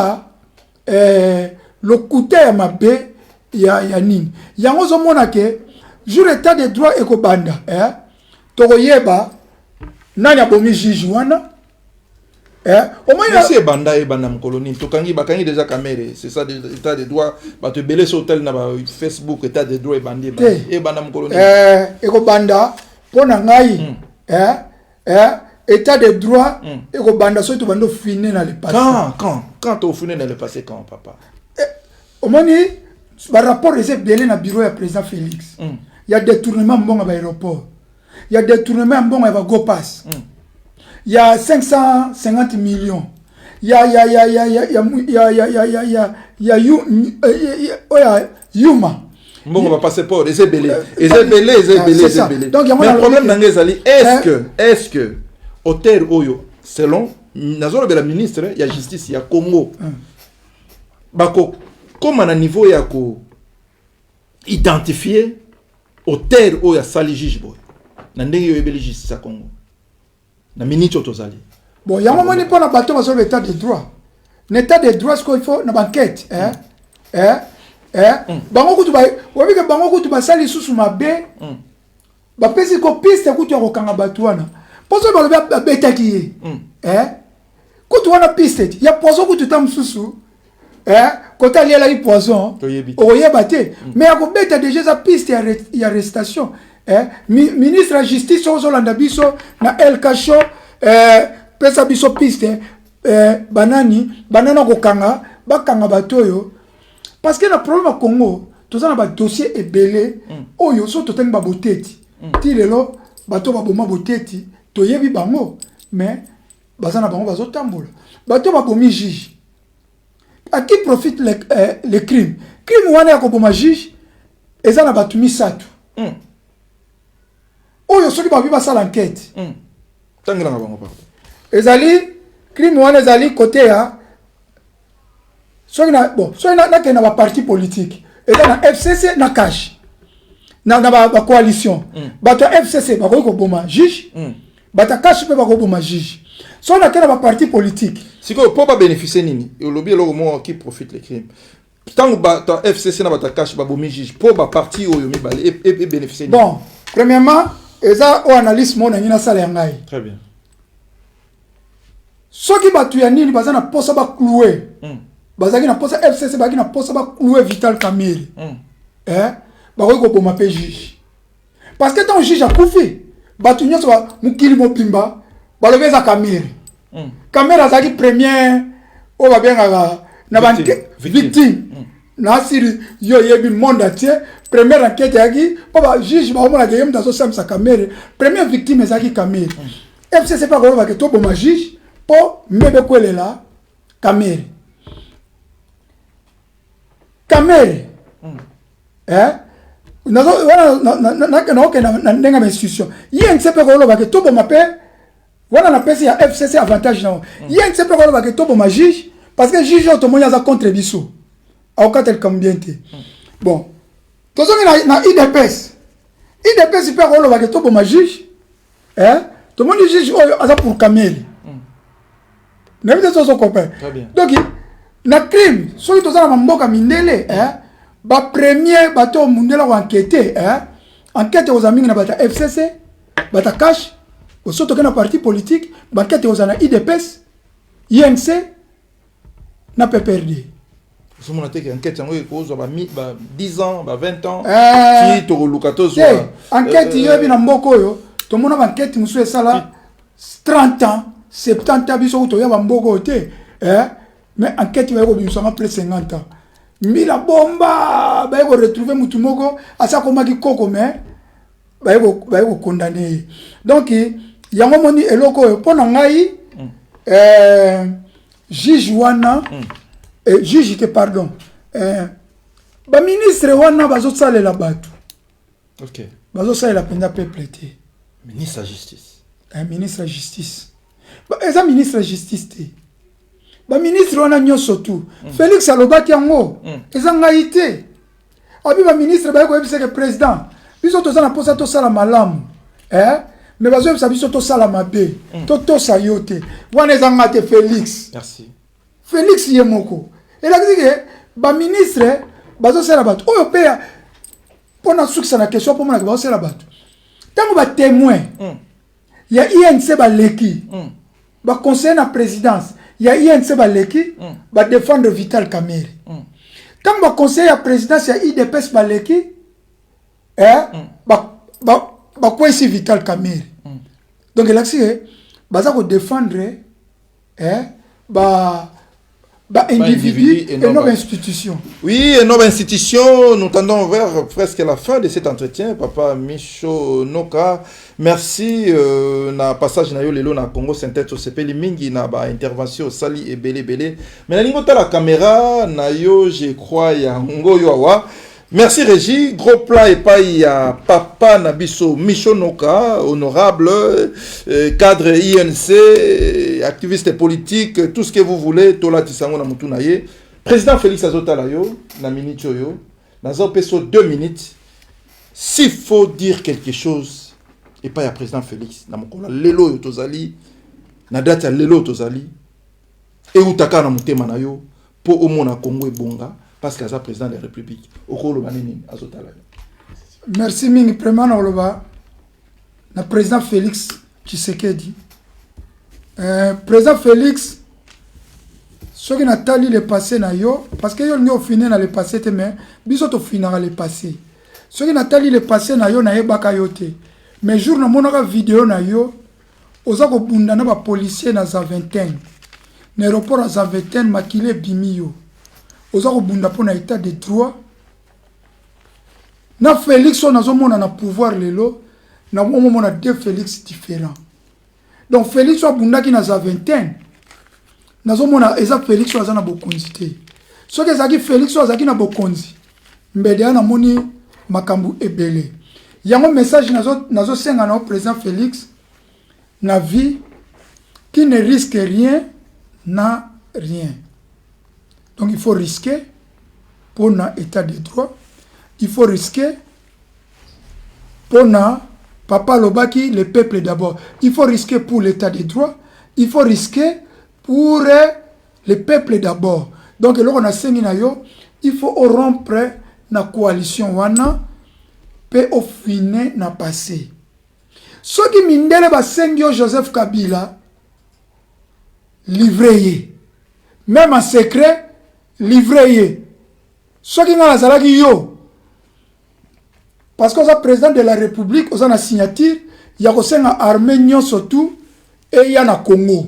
ya mabe ya nini yango zo mona ke jour état de droit et ko banda to yeba nani abomi juge wana au moins c'est banda et banda colonie to kangi bakangi déjà caméra c'est ça état de droit ba te belé sur tel na Facebook état de droit et bandi et banda colonie et ko banda pona ngai état de droit et ko banda so to bando fini na le passé quand to fini na le passé quand papa au moins ba rapport les belé na bureau ya président Félix il y a détournement mbonga ba aéroport il y a détournement mbonga ba go pass il y a 550 millions. Il y a Yuma. Bon, on va passer pour les ébélés. Les ébélés. Donc, mais le problème dans les alliés, est-ce que, au terre Oyo, selon la ministre, il y a justice, il y a Congo. Bako, comme à niveau, il y a identifier au terre Oyo, sali juge boy. Nandenge yo ébélé justice à Congo. Na minute tozali bon ya moment ni pour na bateau sur l'état de droit l'état de droit ce qu'il faut na banquette bango kutu ba obi ke bango kutu ba sali susu mabe ba pesi ko piste kutu ya kokanga bato wana poso ba beta ki kutu wana piste ya poso kutu tam susu kota liela i poison oyeba te mais ya ko beta déjà sa piste ya arrestation ministre de la justice ozolanda biso na El Cacho pesa biso piste banana kokanga bakanga batoyo parce que le problème au Congo tous na ba dossier ebele oyo so totengi ba boteti ti lelo bato ba boma boteti toyebi bango mais bazana bango bazotambola bato ba bomi juge à qui profite les crimes crime wana ya ko boma juge ezana batu misatu oyo soki ba biba sala enquête tangela nga bango pardon ezali crime wana ezali côté ya soki na bon soki na ke na ba parti politique ezana FCC na cash na ba coalition bato FCC ba ko boma juge bato cash pe ba ko boma juge so na ke na ba parti politique siko po ba bénéficier nini et lobby lo mo qui profite les crimes tant ba FCC na ba cash ba bomi juge po ba parti oyo mi bale et bénéficier bon premièrement eza o analyse mon na sala ngai très bien Ceux qui battent Yanni, ils na posa ba clouer. Bazaki na posa FCC baki na posa ba clouer Vital Kamerhe. Ba ko boma pe juge. Parce que ton juge a koufi. Batunyo so mukili mopimba, ba lobeza Kamerhe. Kamerhe azaki premier o ba bien na banque victime. Na siri yo yebi monde entier première enquête yaki papa juge ba omona ke yemda so samsa Kamerhe première victime ezaki Kamerhe. FCC pas ko ba ke to boma juge po mebe kwelela Kamerhe. Kamerhe na ndenga institution yen sepe ko loba ke to boma pe wana na pesi ya FCC avantage na yen sepe ko loba ke to boma juge parce que juge otomonya za contre biso au katel kambiente bon tozongi na IDPS pe ko loba ke to boma juge to moni juge oyo aza pour Kamerhe na vite so copain donc na crime soki tozana mamboka mindele ba premier bato mundela ko enquêter enquête aux amis na bata FCC bata cash au soto que na parti politique ba enquête aux ana IDPS INC na PPRD so mon attaque enquête ngo ko ba 10 ans ba 20 ans qui to lukato so enquête yebi na mboko yo to mona ba enquête musu esala 30 ans 70 ans biso to ya ba mboko te mais enquête va ko biso plus 50 ans mila bomba ba ko retrouver mutu moko asa ko maki koko mais ba ko condamner donc yango moni eloko pona ngai juge wana juge que pardon ba ministre wana bazo salela batu OK bazo salela penda peuple te ministre de la justice ministre de la justice ba eza ministre de la justice te ba ministre wana nyoso tu Félix alobaki yango eza ngai te abi ba ministre ba ko ebise que président biso to na posa to sala malamu mais bazo ebisa biso to sala mabe to sa yote wana eza ngate Félix merci Félix yemoko et là que ba ministre bazo sala batu oyo pe pona succès na question pour mona bazo sala batu tango ba témoin ya INC ba leki ba conseiller na présidence ya INC ba leki ba défendre Vital Kamerhe tango ba conseiller ya présidence ya IDPS ba leki ba quoi ici Vital Kamerhe donc là c'est baza ko défendre individu et non institution. Oui, et non institution. Nous tendons vers presque la fin de cet entretien. Papa Micho Noka, merci. Na passage na yo lelo na Congo Synthèse au CP mingi na ba intervention sali et belé. Mais na ningo ta la caméra na yo je crois ya ngo yo awa. Merci Régie, gros plan et pas il y a Papa Nabiso Michonoka, honorable, cadre INC, activiste politique, tout ce que vous voulez, Tola Tisango Namutunaye. Président Félix Azotalayo, Namini Choyo, Nazo Peso 2 minutes. S'il faut dire quelque chose, et pas il y a président Félix, Namukola Lelo Tozali, Nadata Lelo Tozali, et Utaka Namutema Nayo, pour au monde à Congo et Bonga. Parce qu'il y a président de la République. Merci Mingi Préman Oloba. Le président Félix Tshisekedi. Président Félix, ce qui n'a pas le passé, parce que nous avons fini dans le passé, mais nous avons fini dans le passé. Ce qui n'a pas le passé, nous avons fini. Mais jour où nous avons vidéo, nous avons fini dans policier dans la vingtaine. L'aéroport dans la vingtaine, maquillé Bimio. Ozako bunda pona état de droit na Félix on azomona na pouvoir lelo na moment na deux Félix différents donc Félix wa bunda ki na za vingtaine nazomona eza Félix wa na bokonzi te so que ezaki Félix wa zaki na bokonzi mbede na moni makambu ebele yango message nazo senga na président Félix na vie qui ne risque rien n'a rien. Donc il faut risquer pour l'état de droit. Il faut risquer pour Papa Lobaki, le peuple d'abord. Il faut risquer pour l'état de droit. Il faut risquer pour le peuple d'abord. Donc là on a yo, il faut rompre la coalition wana pe au fine na passé. Ce qui mindele ba sengyo Joseph Kabila livré. Même en secret, livré. Ce qui est dans la yo. Parce que le président de la République, on a une signature, il y a une armée surtout, et il y a un Congo.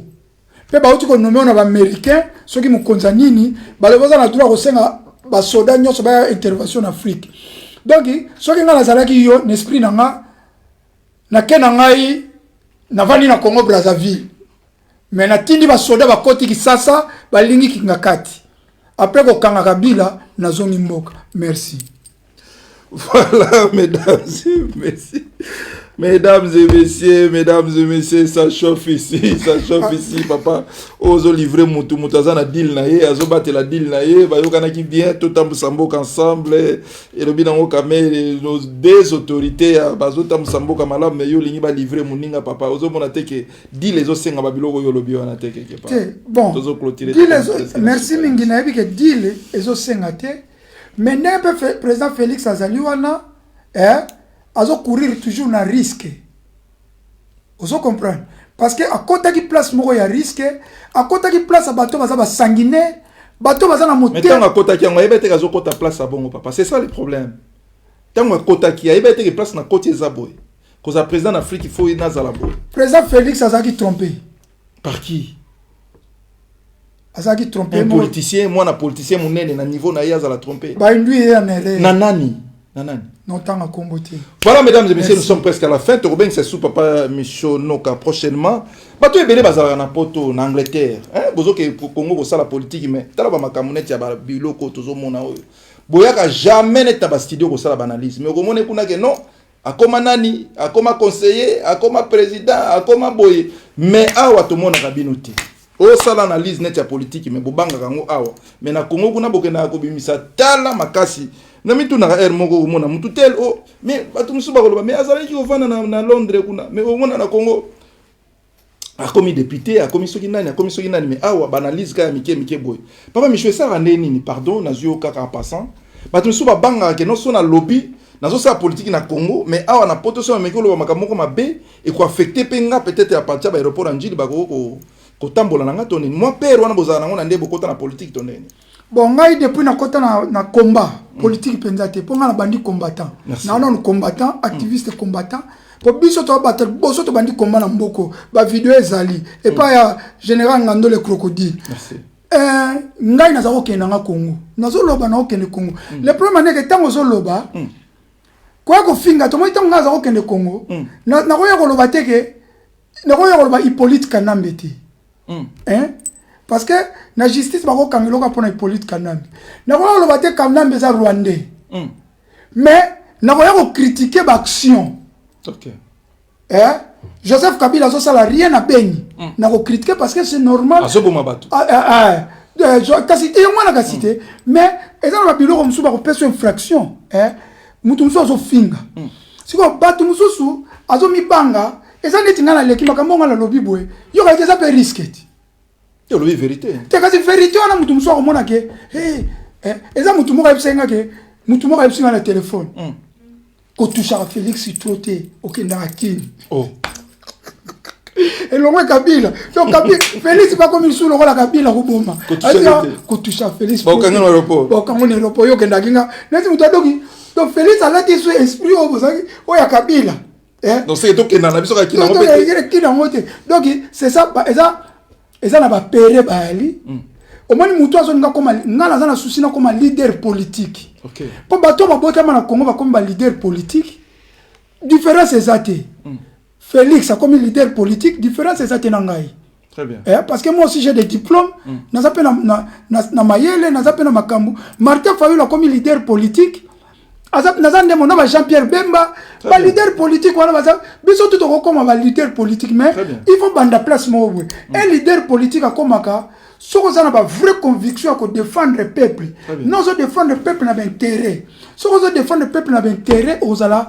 Mais si on nomme un Américain, ceux qui me condamnent, ils ont le droit de soldats qui ont intervention en Afrique. Donc, ceux qui ont un esprit, na vani na Congo Brazzaville. Mais na tindi ba soda ba koti kisasa ba lingi kingakati. Après ko kanga kabila na zone mboka. Merci. Voilà, mesdames et messieurs. Mesdames et messieurs, ça chauffe ici, papa. Ozo livrer mutu azana deal na ye, azo battre la deal na ye, ba yokana ki bien tout tambusamboka ensemble et le binango kamé nos deux autorités bazo tambusamboka malamu mais yo lingi ba livrer muninga papa. Ozo mona teke deal les osenga ba biloko yo lobi wana teke ke pa. Bon. Merci mingi na yebi ke deal ezo senga te. Mais le président Félix Azaliwana azo courir toujours na risque. Ozo comprendre parce que à côté qui place moko ya risque, à côté qui place bateau baza ba sanguinaire, bateau baza na moteur. Mais tant à côté qui on yebete azo côté place à bongo papa, c'est ça le problème. Tant à côté qui yebete que place na côté zaboy. Cause à président d'Afrique il faut na za la boy. Président Félix Azaki trompé. Par qui? Azaki trompé. Un politicien, moi na politicien monene na niveau na ya za la trompé. Ba lui ya nere. Nanani. Non, tant à combattre. Voilà, mesdames et messieurs, nous sommes presque à la fin. Torben, c'est sous papa Micho Noka prochainement. Bato ebele bazala na poto en Angleterre. Hein, bozo ke Congo ko la politique mais tala ba makamuneti ya ba biloko tozo mona oyo. Boyaka jamais net ba studio ko la analyse. Mais ko mona kuna ke non, akoma nani, akoma conseiller, akoma président, akoma boye. Mais awa to mona ka binote. O sala analyse net ya politique mais bobanga kango awa. Mais na Congo kuna bokena ko bimisa tala makasi. Na mitu na air moko mona mutu tel o mais batu musuba ko mais azali ki ovana na Londres kuna mais o mona na Congo a commis député a commis soki nani mais awa banalise ka mike boy papa Michel ça rande nini pardon na zio kaka passant batu musuba banga ke no so na lobby na zo sa politique na Congo mais awa na poto so meke lo makamoko mabe et ko affecter penga peut-être à partir ba aéroport njili ba ko tambola na ngato nini moi père wana bozana ngona ndebo kota na politique tonene. Bon, ngai depuis na kota na combat politique pendate pour na bandi combattant. Na non combattant, activiste combattant. Pour biso to battre boso to bandi combat na mboko, ba vidéo ezali et pas ya général Ngando le crocodile. Merci. Ngai na zako kena nga Congo. Na zo loba na okene Congo. Le problème est que tango zo loba. Kwa ko finga to moi tango nga zako kene Congo. Na ko ya ko loba teke na ko ya ko loba Hippolyte Kanambe te. Hein? Parce que la justice va pas pour Hippolyte Kanambe. N'a pas le battre Kanambe za Rwandais. Mais n'a pas critiquer l'action. OK. Joseph Kabila ça n'a rien à baigner. N'a pas critiquer parce que c'est normal. Cité moi la cité mais et dans la bureau comme ça va faire infraction. Mutu so finga. Si ko batu mususu azo mi banga et ça n'est ngala leki makambo ngala lobby boy. Yo ka ça peut risquer. C'est la vérité. C'est la vérité, on a mutu mso komona ke. Et ça mutu mo ka bisenga ke, mutu mo ka bisenga na téléphone. Ko toucha Félix Troté, okenda akini. Oh. Et l'homme Kabila. Donc Kabila, Félix pas comme il sous le rôle Kabila ko boma. Ko toucha Félix. Bon quand on aéroport. Bon quand on aéroport yo kenda kinga. Neti mutu adoki. Donc Félix a lati sur esprit au bozaki, o ya Kabila. Donc c'est donc na biso ka kina ngote. Donc c'est ça et ça n'a pas payé bali au moins mutu azoninga comme ngala zana souci na comme leader politique. OK. Pour bato babota na Congo ba comme leader politique différence exacte. Félix a comme leader politique différence exacte na ngai. Très bien. Parce que moi aussi j'ai des diplômes na zape na mayele na zape na makambu. Martin Fayulu a comme leader politique. Nazande mon nom Jean-Pierre Bemba, ba leader politique wala baza biso tout comme ba leader politique mais il faut banda place mo. Un leader politique a comme ka soko za na ba vraie conviction à défendre le peuple. Non so défendre le peuple na intérêt. Soko so défendre le peuple na intérêt ozala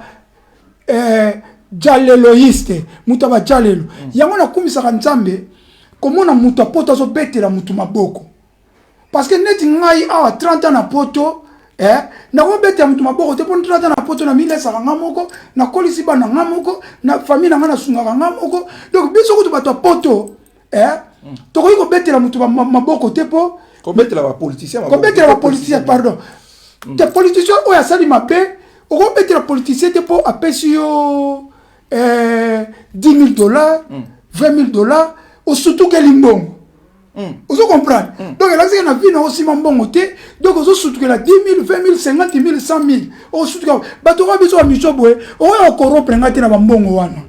jaleloiste, muta ba jalelo. Yango na kumisa Nzambe comme na muta poto so betela mutu maboko. Parce que net ngai a 30 ans na poto na wabete mutu maboko te pon trata na poto na mile sa ngamoko na kolisi ba na ngamoko na famille na ngana sunga ngamoko donc biso ko to bato poto tokoki kobetela mutu maboko te po kobetela ba politicien pardon te politicien oyo asali mabe okobetela politicien te po apesi yo $10,000 $20,000 osutukeli mbongo. Vous comprenez? Donc là c'est na vie na aussi mbongo te donc ozo sutukela 10,000 20,000 50,000 100,000 o sutukela bato ba biso amiso boye o ya corrompre ngati na mbongo wana.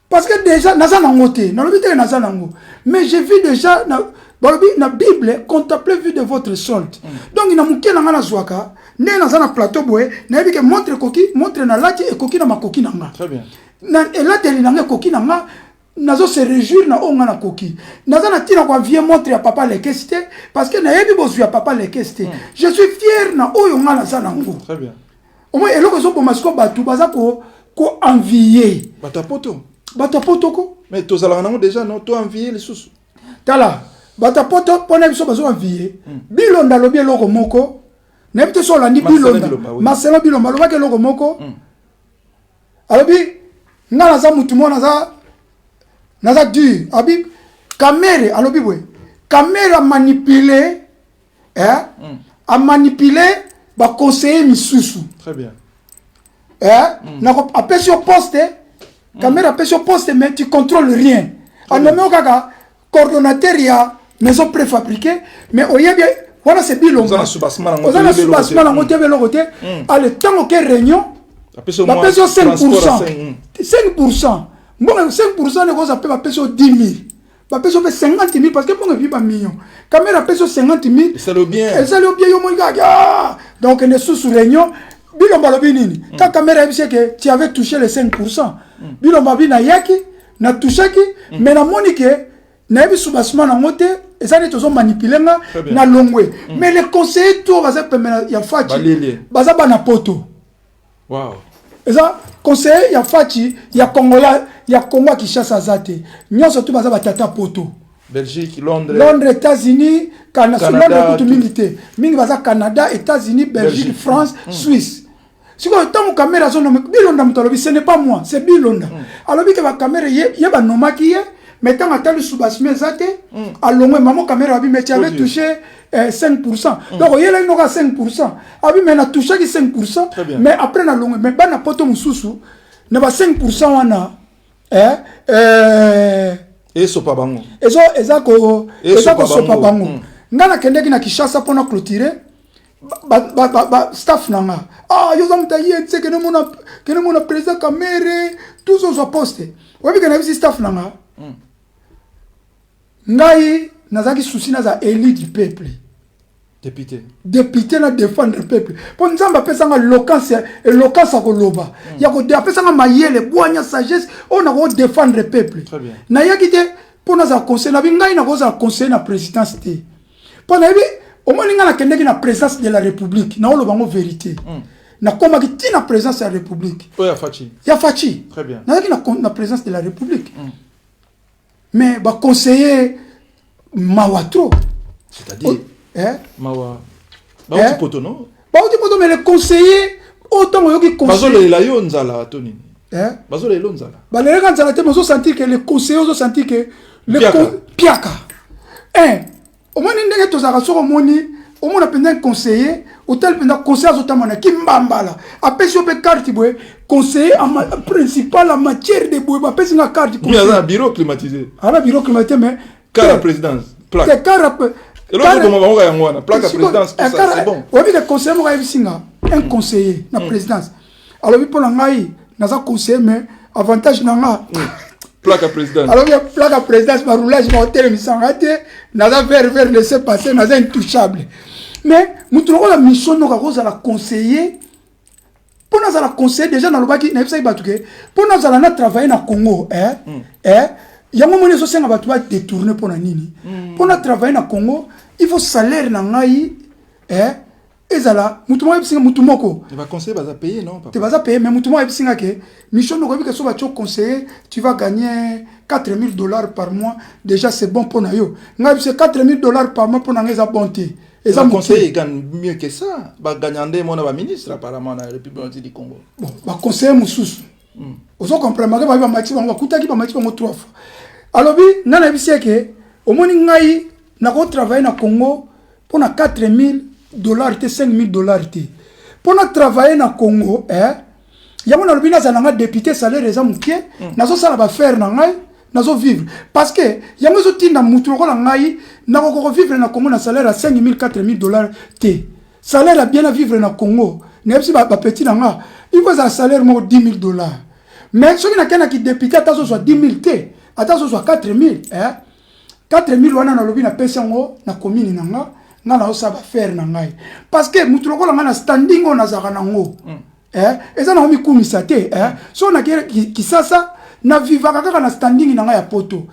Parce que déjà naza nango te na lobi te naza nango mais j'ai vu déjà na Bible contemplez vu de votre solde. Donc ina muke na ngana zwaka ne naza na plateau boye na yebi ke montre na lati e koki na makoki na nga. Très bien. Na elati na nga koki na nga nazo se réjouir na onga na koki nazo na tina kwa vie montre ya papa les questions parce que na yebi bozu ya papa les questions je suis fier na oyo nga na za nango. Très bien. Au moins eloko zo bomasko batu baza ko envier batapoto ko mais tozala nango déjà non to envier les sous tala batapoto pona biso bazo envier bilonda lobi eloko moko na bite so landi bilonda Marcelo Bilomba loba ke eloko moko alobi nga na za mutu mona za naza dur abi caméra alobi boy caméra manipuler a manipuler ba conseiller misusu. Très bien. Na ko apesi au poste caméra apesi au poste mais tu contrôles rien en nommé kaka coordonnateur ya maison préfabriquée mais oyebi wana c'est bilongo on a soubassement na ngote belo côté à le temps que réunion apesi au 5% 5%. Bon, 5% de cause appelle ma peso 10,000. Ma peso 50,000 parce que bon, il pas million. Caméra peso 50,000. C'est le bien. Et c'est le bien, yo mon gars. Donc, on est sous réunion. Bilomba lobinini. Quand caméra dit que tu avais touché les 5%. Bilomba bina yaki, na touché ki, mais na monique, na yebi soubassement na mote, et ça n'est toujours manipulé na longwe. Mais les conseillers tout va ça ya fachi. Baza bana poto. Wow. Et ça conseiller ya fachi ya Congolais ya Congo qui chasse azate nyonso tu baza batata poto Belgique Londres États-Unis Canada Londres tout milité mingi baza Canada États-Unis Belgique France Suisse siko tant caméra zo nommé bilonda mutolobi ce n'est pas moi c'est bilonda alors que ba caméra ye ba nomaki ye mais tant atali subasme zate alongwe maman caméra bi mais tu avais touché 5%. Donc il y a 5%. Abi mais na touché 5%. Mais après na longue mais ba na poto mususu na ba 5% wana et so pa bango. Ezako sopa bango. Ngana kendeki na Kishasa pona clôturer ba staff nanga. Ah yo zamta yetse que ne mona président caméra tous os postes. Wabi kana bisi staff nanga. Ngai nazaki souci na za élu du peuple. Député na défendre le peuple. Pour nzamba pesanga loquence à koloba. Ya ko pesanga mayele boanya sagesse on a ko défendre le peuple. Très bien. Na yakite pour na za conseil na bingai na ko za conseil na présidence té. Pour na bi au moins nga na kendeki na présidence de la République na oloba ngo vérité. Na koma ki tina présidence de la République. Oh ya fachi. Ya fachi. Très bien. Na yaki na présidence de la République. Mais ba conseiller mawatro. C'est-à-dire Mawa. Ba uti poto non? Ba uti poto mais les conseillers autant yoki conseiller. Bazole la yo nzala toni. Bazole lo nzala. Ba le nga nzala te mozo sentir que les conseillers ont senti que le piaka. Au moins ndenge to zaka soko moni, au moins apenda conseiller, hôtel penda conseiller azotamana kimbambala. Apesi ope carte boy, conseiller principal en matière de boy, apesi nga carte. Il y a un bureau climatisé. Un bureau climatisé mais car la présidence. Plaque. Et l'autre comment on va y plaque à présidence tout ça c'est bon. Oui le conseiller moi singa un conseiller na présidence. Alors oui pour ngai naza conseiller mais avantage nanga plaque à présidence. Alors il y a plaque à présidence ma roulage ma hôtel mi sangate naza vers laisser passer naza intouchable. Mais mutuko la mission no ka la conseiller pour nous la conseiller déjà dans le baki na bisa ibatuke pour nous na travailler na Congo yango moni so senga batu ba détourner pour na nini pour na travailler na Congo il faut salaire na ngai ezala mutu mo ebisinga mutu moko tu vas conseiller baza payer non papa tu vas payer mais mutu mo ebisinga ke mission no ko bika so ba cho conseiller tu vas gagner $4,000 par mois déjà c'est bon pour na yo ngai c'est $4,000 par mois pour na ngeza bonté et ça conseiller gagne mieux que ça ba gagnande mon ba ministre apparemment na République du Congo bon ba conseiller mususu ozo comprendre que ba maximum ba kutaki ba maximum 3 fois alobi nana bisi ke omoni ngai na ko travailler na Congo pour na $4,000 te $5,000 pour na travailler na Congo yango na lobi na zananga député salaire eza mukie nazo sala ba faire na ngai nazo vivre parce que yango zo tinda mutu ko na ngai na ko vivre na Congo na salaire à $5,000 $4,000 te salaire à bien à vivre na Congo nebsi ba petit na nga il faut un salaire mo $10,000 mais ce qui na kana ki député atazo soit $10,000 te atazo soit $4,000 $4,000 wana na lobi na pesa ngo na commune na nga na osaba faire na ngai parce que mutu ko na standing on azaka nango eza na omi kumisa te so na kisasa na vivaka kaka na standing na ngai ya poto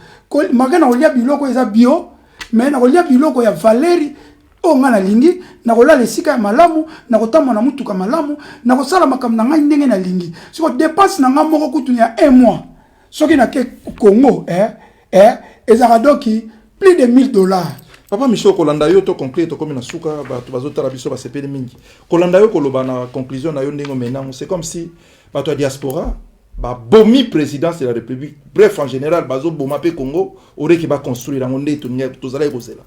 magana olia biloko eza bio mais na olia biloko ya valeri o nga na lingi na kola lesika ya malamu na kotama na mutuka malamu na kosala makambo na ngai ndenge na lingi so dépense na ngai moko kutu ya 1 mois soki na ke Congo ezaka doki plus de $1,000. Papa Michel Kolanda yo to conclure to comme na suka ba to bazotala biso ba sepeli mingi Kolanda yo koloba na conclusion na yo ndingo menango c'est comme si ba to diaspora ba bomi présidence de la République bref en général bazo boma pe Congo ore ki ba construire ngonde to nya to zala ekozela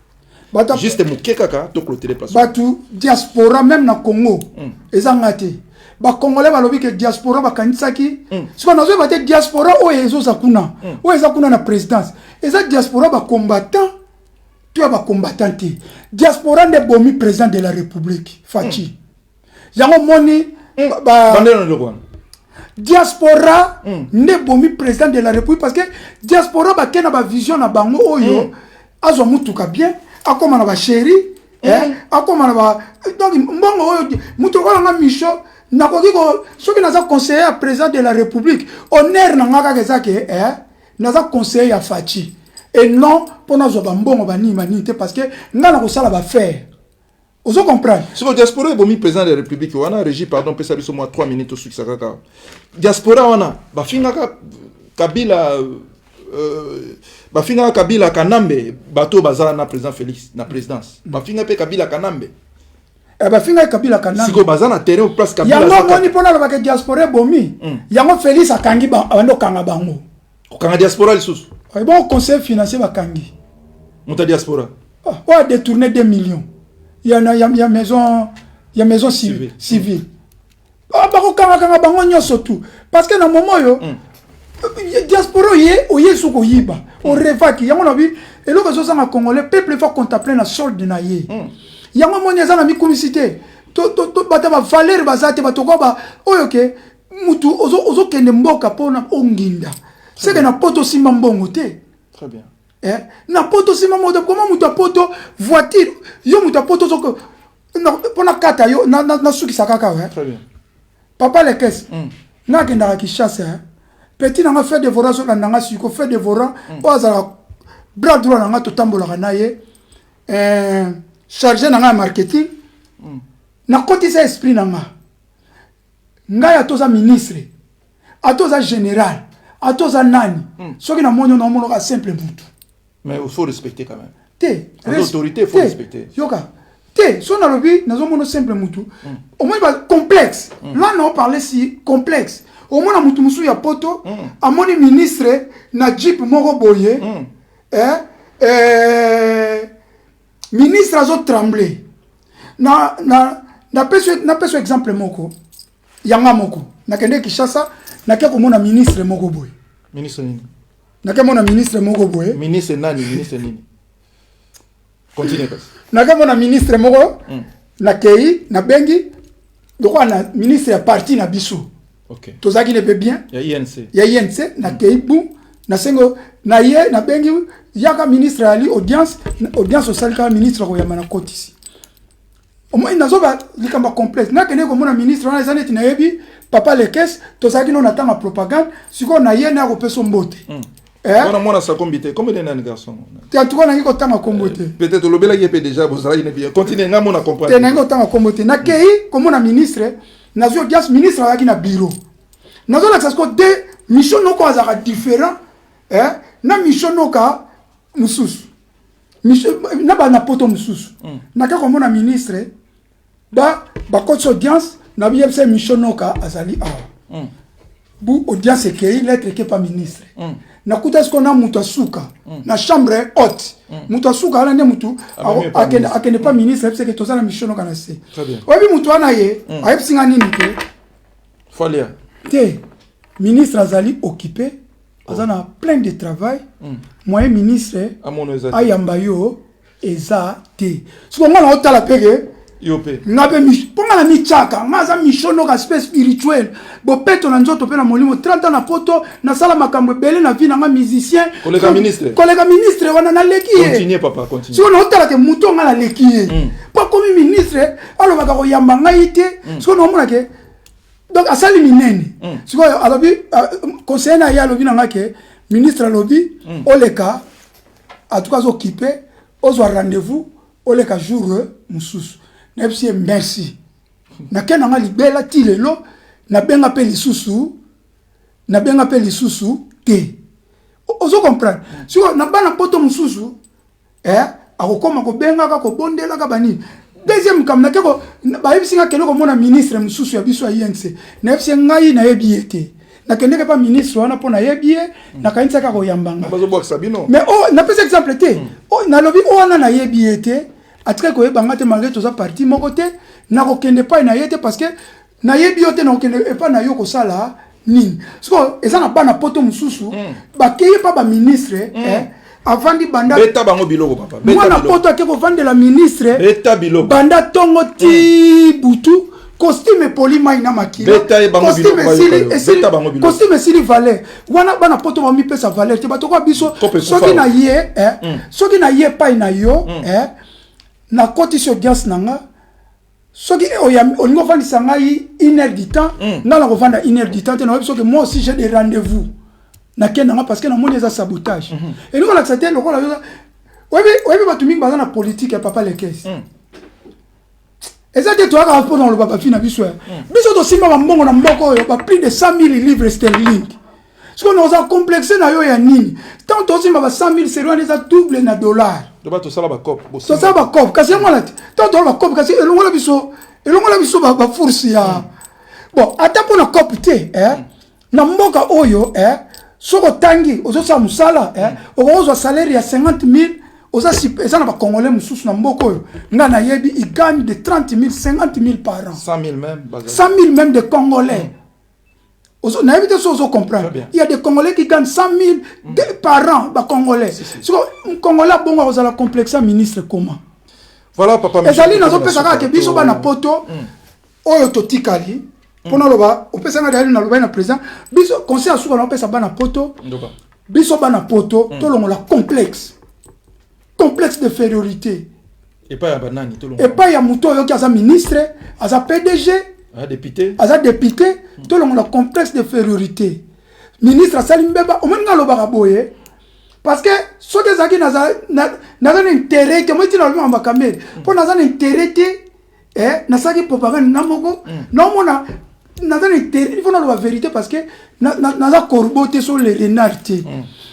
juste mukeka ka to clôturer place batu diaspora même na Congo ezangate ba congolais balobi ke diaspora ba kanisaki siko nazo ba te diaspora o ezo zakuna o ezakuna na présidence eza diaspora ba combattant tu as ba combattant diaspora ne bomi président de la République Fachi yango moni ba bandera le roi diaspora ne bomi président de la République parce que diaspora ba kena ba vision na bango oyo azo mutuka bien akoma na ba chéri akoma na ba donc mbongo oyo mutuka na misho na ko kiko soki naza conseiller président de la République honneur na ngaka kezake naza conseiller ya Fachi et non pour nous mbongo bani manité parce que ngana ko sala ba faire ozo comprendre si le diaspora est bomi président de la République wana régie pardon peut ça biso moi 3 minutes au succès kaka diaspora wana ba fingaka Kabila bafinga Kabila Kanambe bato bazala na président Félix na présidence bafinga pe Kabila Kanambe bafinga Kabila Kanambe siko bazana terrain place Kabila yango moni pona ba diaspora bomi yango Félix akangi ba ando kanga bango kanga diaspora lisusu bon conseil financier bakangi muta diaspora a détourné 2 millions il y a maison civile ba ko kanga bango nyoso tout parce que na moment yo diaspora oye suko yiba o revaki yango nabi eloko zo sanga congolais peuple faut contempler na solde na ye yango moni za na mikomicité to bata ba valeur bazate batoko ba oyoke mutu ozo kende mboka pona onginda c'est que na poto simba mbongo te très bien na poto simba mbongo comment mutu poto voiture yo mutu poto zoko pona kata yo na suki sakaka très bien papa les caisses na kenda ki chasse petit nanga fait dévorant sur la nanga siko fait dévorant oza bras droit nanga to tambola na ye chargé nanga marketing na kotisa esprit nanga ngaya toza ministre atoza général atoza nani soki na monyo na mono ka simple mutu mais il faut respecter quand même l'autorité il faut respecter yoka son alobi nazo mono simple mutu au moins ba complexe là on parler si complexe au moins na mutu musu ya poto amoni ministre na jeep moko boye ministre azo trembler na peso exemple moko yanga moko na kende Kishasa na ke komona ministre moko boye ministre nini na ke mona ministre moko boye ministre nini continue pas na ke mona ministre moko na kei na bengi doko na ministre ya parti na biso OK tozaki ne bien ya INC na kei bu na sengo na ye na bengi yaka ministre ali audience au salika ministre ko yamana kotisi au moins nazoba likamba complexe na kene ko mona ministre na zaneti na yebi papa les caisses tozaki no natanga propagande siko na ye na ko peso mbote Voilà moi ça combité comme des nan garçon tu as tout na ko tanga kombote peut-être le bela qui est déjà vous allez bien continuer nga mona comprendre te na ko tanga kombote na kei ko mona ministre nazo audience ministre aki na bureau nazo la ko de mission no ko azaka différent na mission no ka mususu mission na ba na poto mususu na ka ko mona ministre ba ko audience na biebse mission no ka azali awa bu audience ekei lettre ke pas ministre nakuta ce qu'on a mutu asuka na chambre haute mutu asuka ala nde mutu akende pas ministre parce que tozala mission kana se obi mutu ana ye ayepsinga nini te folia te ministre azali occupé azana plein de travail moyen ministre ayamba yo eza te siko ngana otala peke yope ngabe ponga na michaka maza mishono ka space spirituel bo peto na nzoto pe na molimo 30 ans na poto na sala makambo belé na vie na nga musicien collègue ministre wana na leki continue papa continue siko na otala ke muto nga na leki pa komi ministre alo baka ko yamba ngai te siko na mona ke donc asali minene siko alobi conseiller na ya alobi na nga ke ministre alobi oleka en tout cas occupé ozwa rendez-vous oleka jour mususu Nepsi merci. Na kena nga libela ti lelo na benga pe lisusu te. Ozo comprendre. Si na bana poto mususu akokoma ko benga ka ko bondela ka bani. Deuxième kam na keko ba yebisinga kelo ko mona ministre mususu ya biso INC. Nepsi ngai na yebiete. Na kende pas ministre wana pona yebie na kanisa ka ko yambanga. Bazo box sabino. Mais na pesa exemple te. Na lobi wana na yebiete. Atika ko yebanga te malgré tout ça parti mon côté na ko kende pas na yete parce que na yebiote na ko kende pas na yo ko sala nini so eza na bana poto mususu ba keye pas ba ministre avant di banda beta bango biloko papa beta na poto ke ko vendre la ministre beta biloko banda tongo ti butu costume polima ina makila costume sili valeur wana bana poto ba mi pesa valeur te batoko biso soki na ye pa na yo na koti sur audience nanga soki olingo vandisa ngai 1 heure du temps nga la kovanda 1 heure du temps na soki moi aussi j'ai des rendez-vous na kenanga parce que na moni eza sabotage et nous la c'était le rôle oyebi batu mingi baza na politique ya papa lekesi eza te toaka rapport dans le papa fina biso biso tosimba bambongo na mboko oyo ba plus de 100 000 livres sterling ce qu'on a complexé na yo ya nini tant tosimba ba 100 000 c'est loin des double na dollar to sala ba cop to sala ba cop kasi ngona tant to ba cop kasi elongola biso ba force ya bon ata pona cop te na mboka oyo soko tangi ozo sa musala ozo salaire ya 50 000 oza eza na ba congolais mususu na mboka oyo nga na yebi il gagne de 30 000 50 000 par an 100 000 même 100 000 même de congolais on a évité ça, on comprend. Il y a des Congolais qui gagnent 100 000 par an, bah, Congolais. Si un Congolais bon, on a la complexe ministre comment? Voilà, papa. Et ça, nous avons fait ça que biso bana poto, oyo totikali. Pour nous là-bas, on peut ça d'aller dans le bain président. Biso conseil à souka on peut ça bana poto. Biso bana poto, tout le monde la complexe de infériorité. Et pas ya banani tout le monde. Et pas ya muto yo qui a ministre, a PDG. Député. Aza député, tout le monde a complexe de infériorité. Ministre Salim Beba, au moins dans le baraboye, parce que ceux qui ont un intérêt, comme tu l'as vu en Bakamel, pour nous un intérêt, n'a pas de propagande, non, on a un intérêt, il faut la vérité parce que n'a pas corbeau sur les renards. Il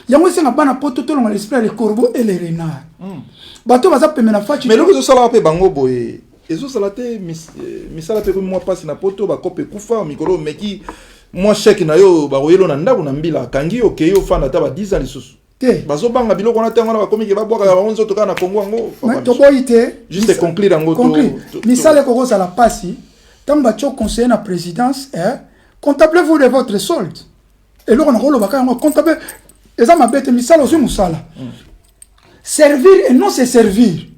y a un peu tout le monde l'esprit les corbeaux et les renards. Bateau va s'appeler la faute. Mais le ça va bango boye. Ezo salate misala pe moi passe na poto ba kope kufa mikolo meki moi chèque na yo ba royelo na ndaku na mbila kangi oke yo fanda ta ba 10 ans lisusu te bazo banga biloko na tango na ba komi ke ba bwaka ba onzo to kana Kongo ngo to boyite juste conclure ngo to misala ko za la pasi tamba cho conseiller na présidence comptable-vous de votre solde et là on a rolo ba ka comptable eza mabete misala aussi musala servir et non se servir.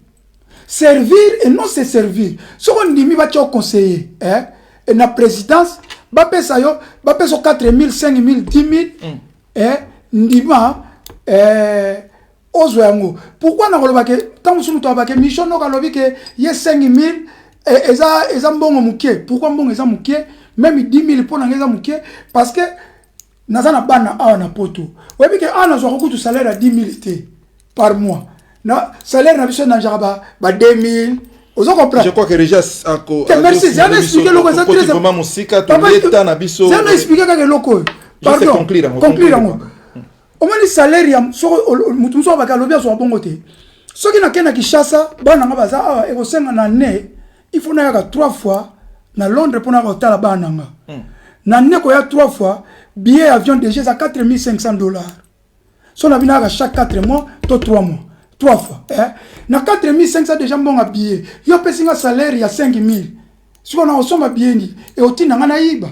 Servir et non se servir. Ce qu'on dit, il va te conseiller. Et la présidence, il va payer 4 000, 5 000, 10 000. Ndima, ozoyango. Pourquoi on a dit que tant que nous avons dit mission, nous avons dit que il y a 5 000 et ça bon mouké. Pourquoi bon ça mouké? Même 10 000 pour nous mouké parce que nous avons bana a na poto. Oui, parce que on a beaucoup de salaire à 10 000 par mois. Non, salaire na biso na jaraba ba 2000. Vous comprenez? Je crois que Régis a merci, j'ai expliqué le ça très vraiment musika to leta na biso. J'ai expliqué que loko. Pardon. Conclure. Au moins le salaire ya so mutu so ba kalobia so bongo te. Ce qui na kena Kinshasa, bana nga baza e ko senga na ne, il faut na ya 3 fois na Londres pour na ko tala bana nga. Na ne ko ya 3 fois billet avion déjà à 4500 $. Si on a à chaque 4 mois, 3 mois. 3 fois. Na 4500 déjà bon à billet. Yo pesi un salaire il y a 5000. Si on a reçu ma billet ni et oti na ngana iba.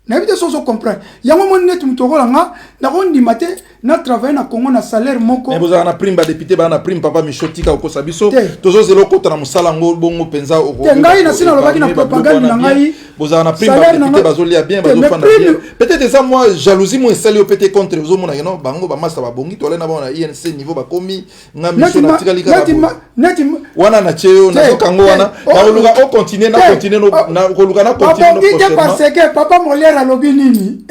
Na vite so comprendre. Ya mo net mutorola nga na rondi maté na travailler na Congo na salaire moko. Mais vous avez prime ba député ba na prime papa Michotika ko sabiso. Tozo zelo ko na musala ngo bongo penza o. Ngai na sina lobaki na propagande na ngai. Vous avez prime ba député ba zolia bien ba zo fanda bien. Peut-être ça moi jalousie mo installé au PT contre vous mona non bango ba massa ba bongi to na ba na INC niveau ba komi nga mission na tikali ka. Wana na cheo na kango wana na oluga o continuer na oluga na continuer parce que papa Molière a lobby nini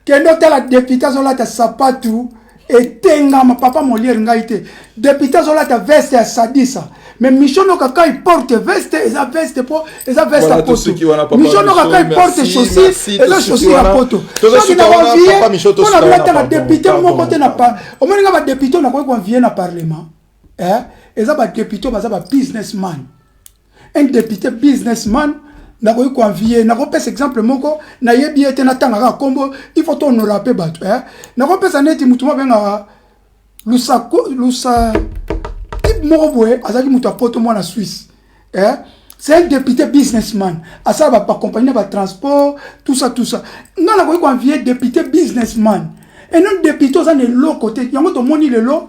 kendo tala député zola ta sapatu etenga ma papa Molière ngaite député zola ta veste ya sadisa mais Michono kaka il porte veste eza veste po eza veste à poto Michono kaka il porte chaussures eza chaussures à poto soki na vie on a blata na député moko te na pas au moins nga député na ko convier na parlement eza ba député baza ba businessman un député businessman na ko convier na ko pesa exemple moko na yebi ete na tanga ka kombo il faut on rappeler bato na ko pesa neti mutu mabenga lusa moko boye azaki mutu apoto mwana Suisse c'est un député businessman asa ba compagnie ba transport tout ça nga na ko convier député businessman et non député ça ne lo côté yango to moni le lo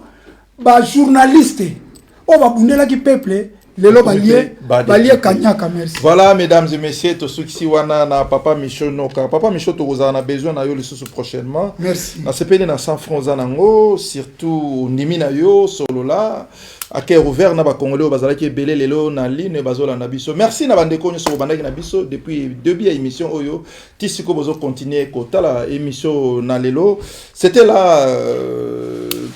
ba journaliste o ba bundela ki peuple lelo balié kanyaka merci. Voilà mesdames et messieurs to suksi wana na papa Micho Noka papa Micho to na besoin na yo le sous prochainement merci na sepeli na 100 francs nango surtout nimi na yo solo là à cœur ouvert na ba congolais bazalaki belé lelo na ligne bazola na biso merci na bandeko nyo bandaki na biso depuis début émission oyo tisiko bozo continuer kotala émission na lelo c'était là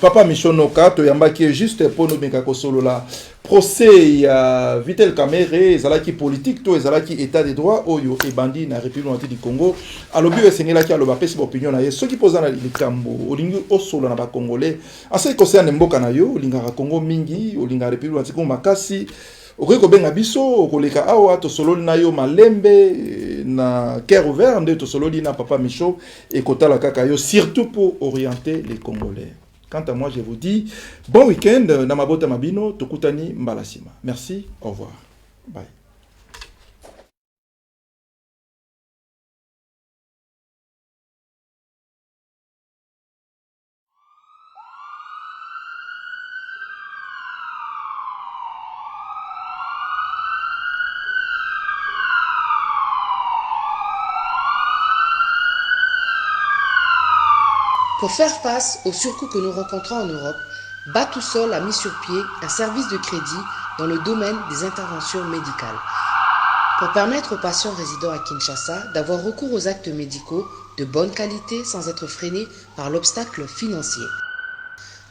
papa Micho Noka to yambaki juste pour nous benga ko solo là procès ya Vital Kamerhe ezalaki politique to ezalaki état de droit oyo e bandi na République du Congo alobi esengelaki aloba pesi opinion na ye soki poza na likambo olingi osolo na ba congolais asa concerne mboka na yo olinga Congo mingi olinga République du Congo makasi okoko benga biso okoleka awa to solo na yo malembe na cœur ouvert nde to solo na papa Micho et kotala kaka yo surtout pour orienter les Congolais. Quant à moi, je vous dis bon week-end. Namabota Mabino, Tokutani Mbalasima. Merci, au revoir. Bye. Pour faire face aux surcoûts que nous rencontrons en Europe, Batousol a mis sur pied un service de crédit dans le domaine des interventions médicales. Pour permettre aux patients résidant à Kinshasa d'avoir recours aux actes médicaux de bonne qualité sans être freinés par l'obstacle financier.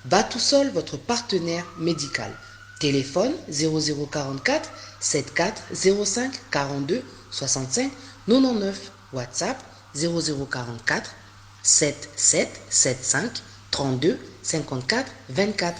Batousol, votre partenaire médical. Téléphone 0044 74 05 42 65 99. WhatsApp 0044 7775 32 54 24.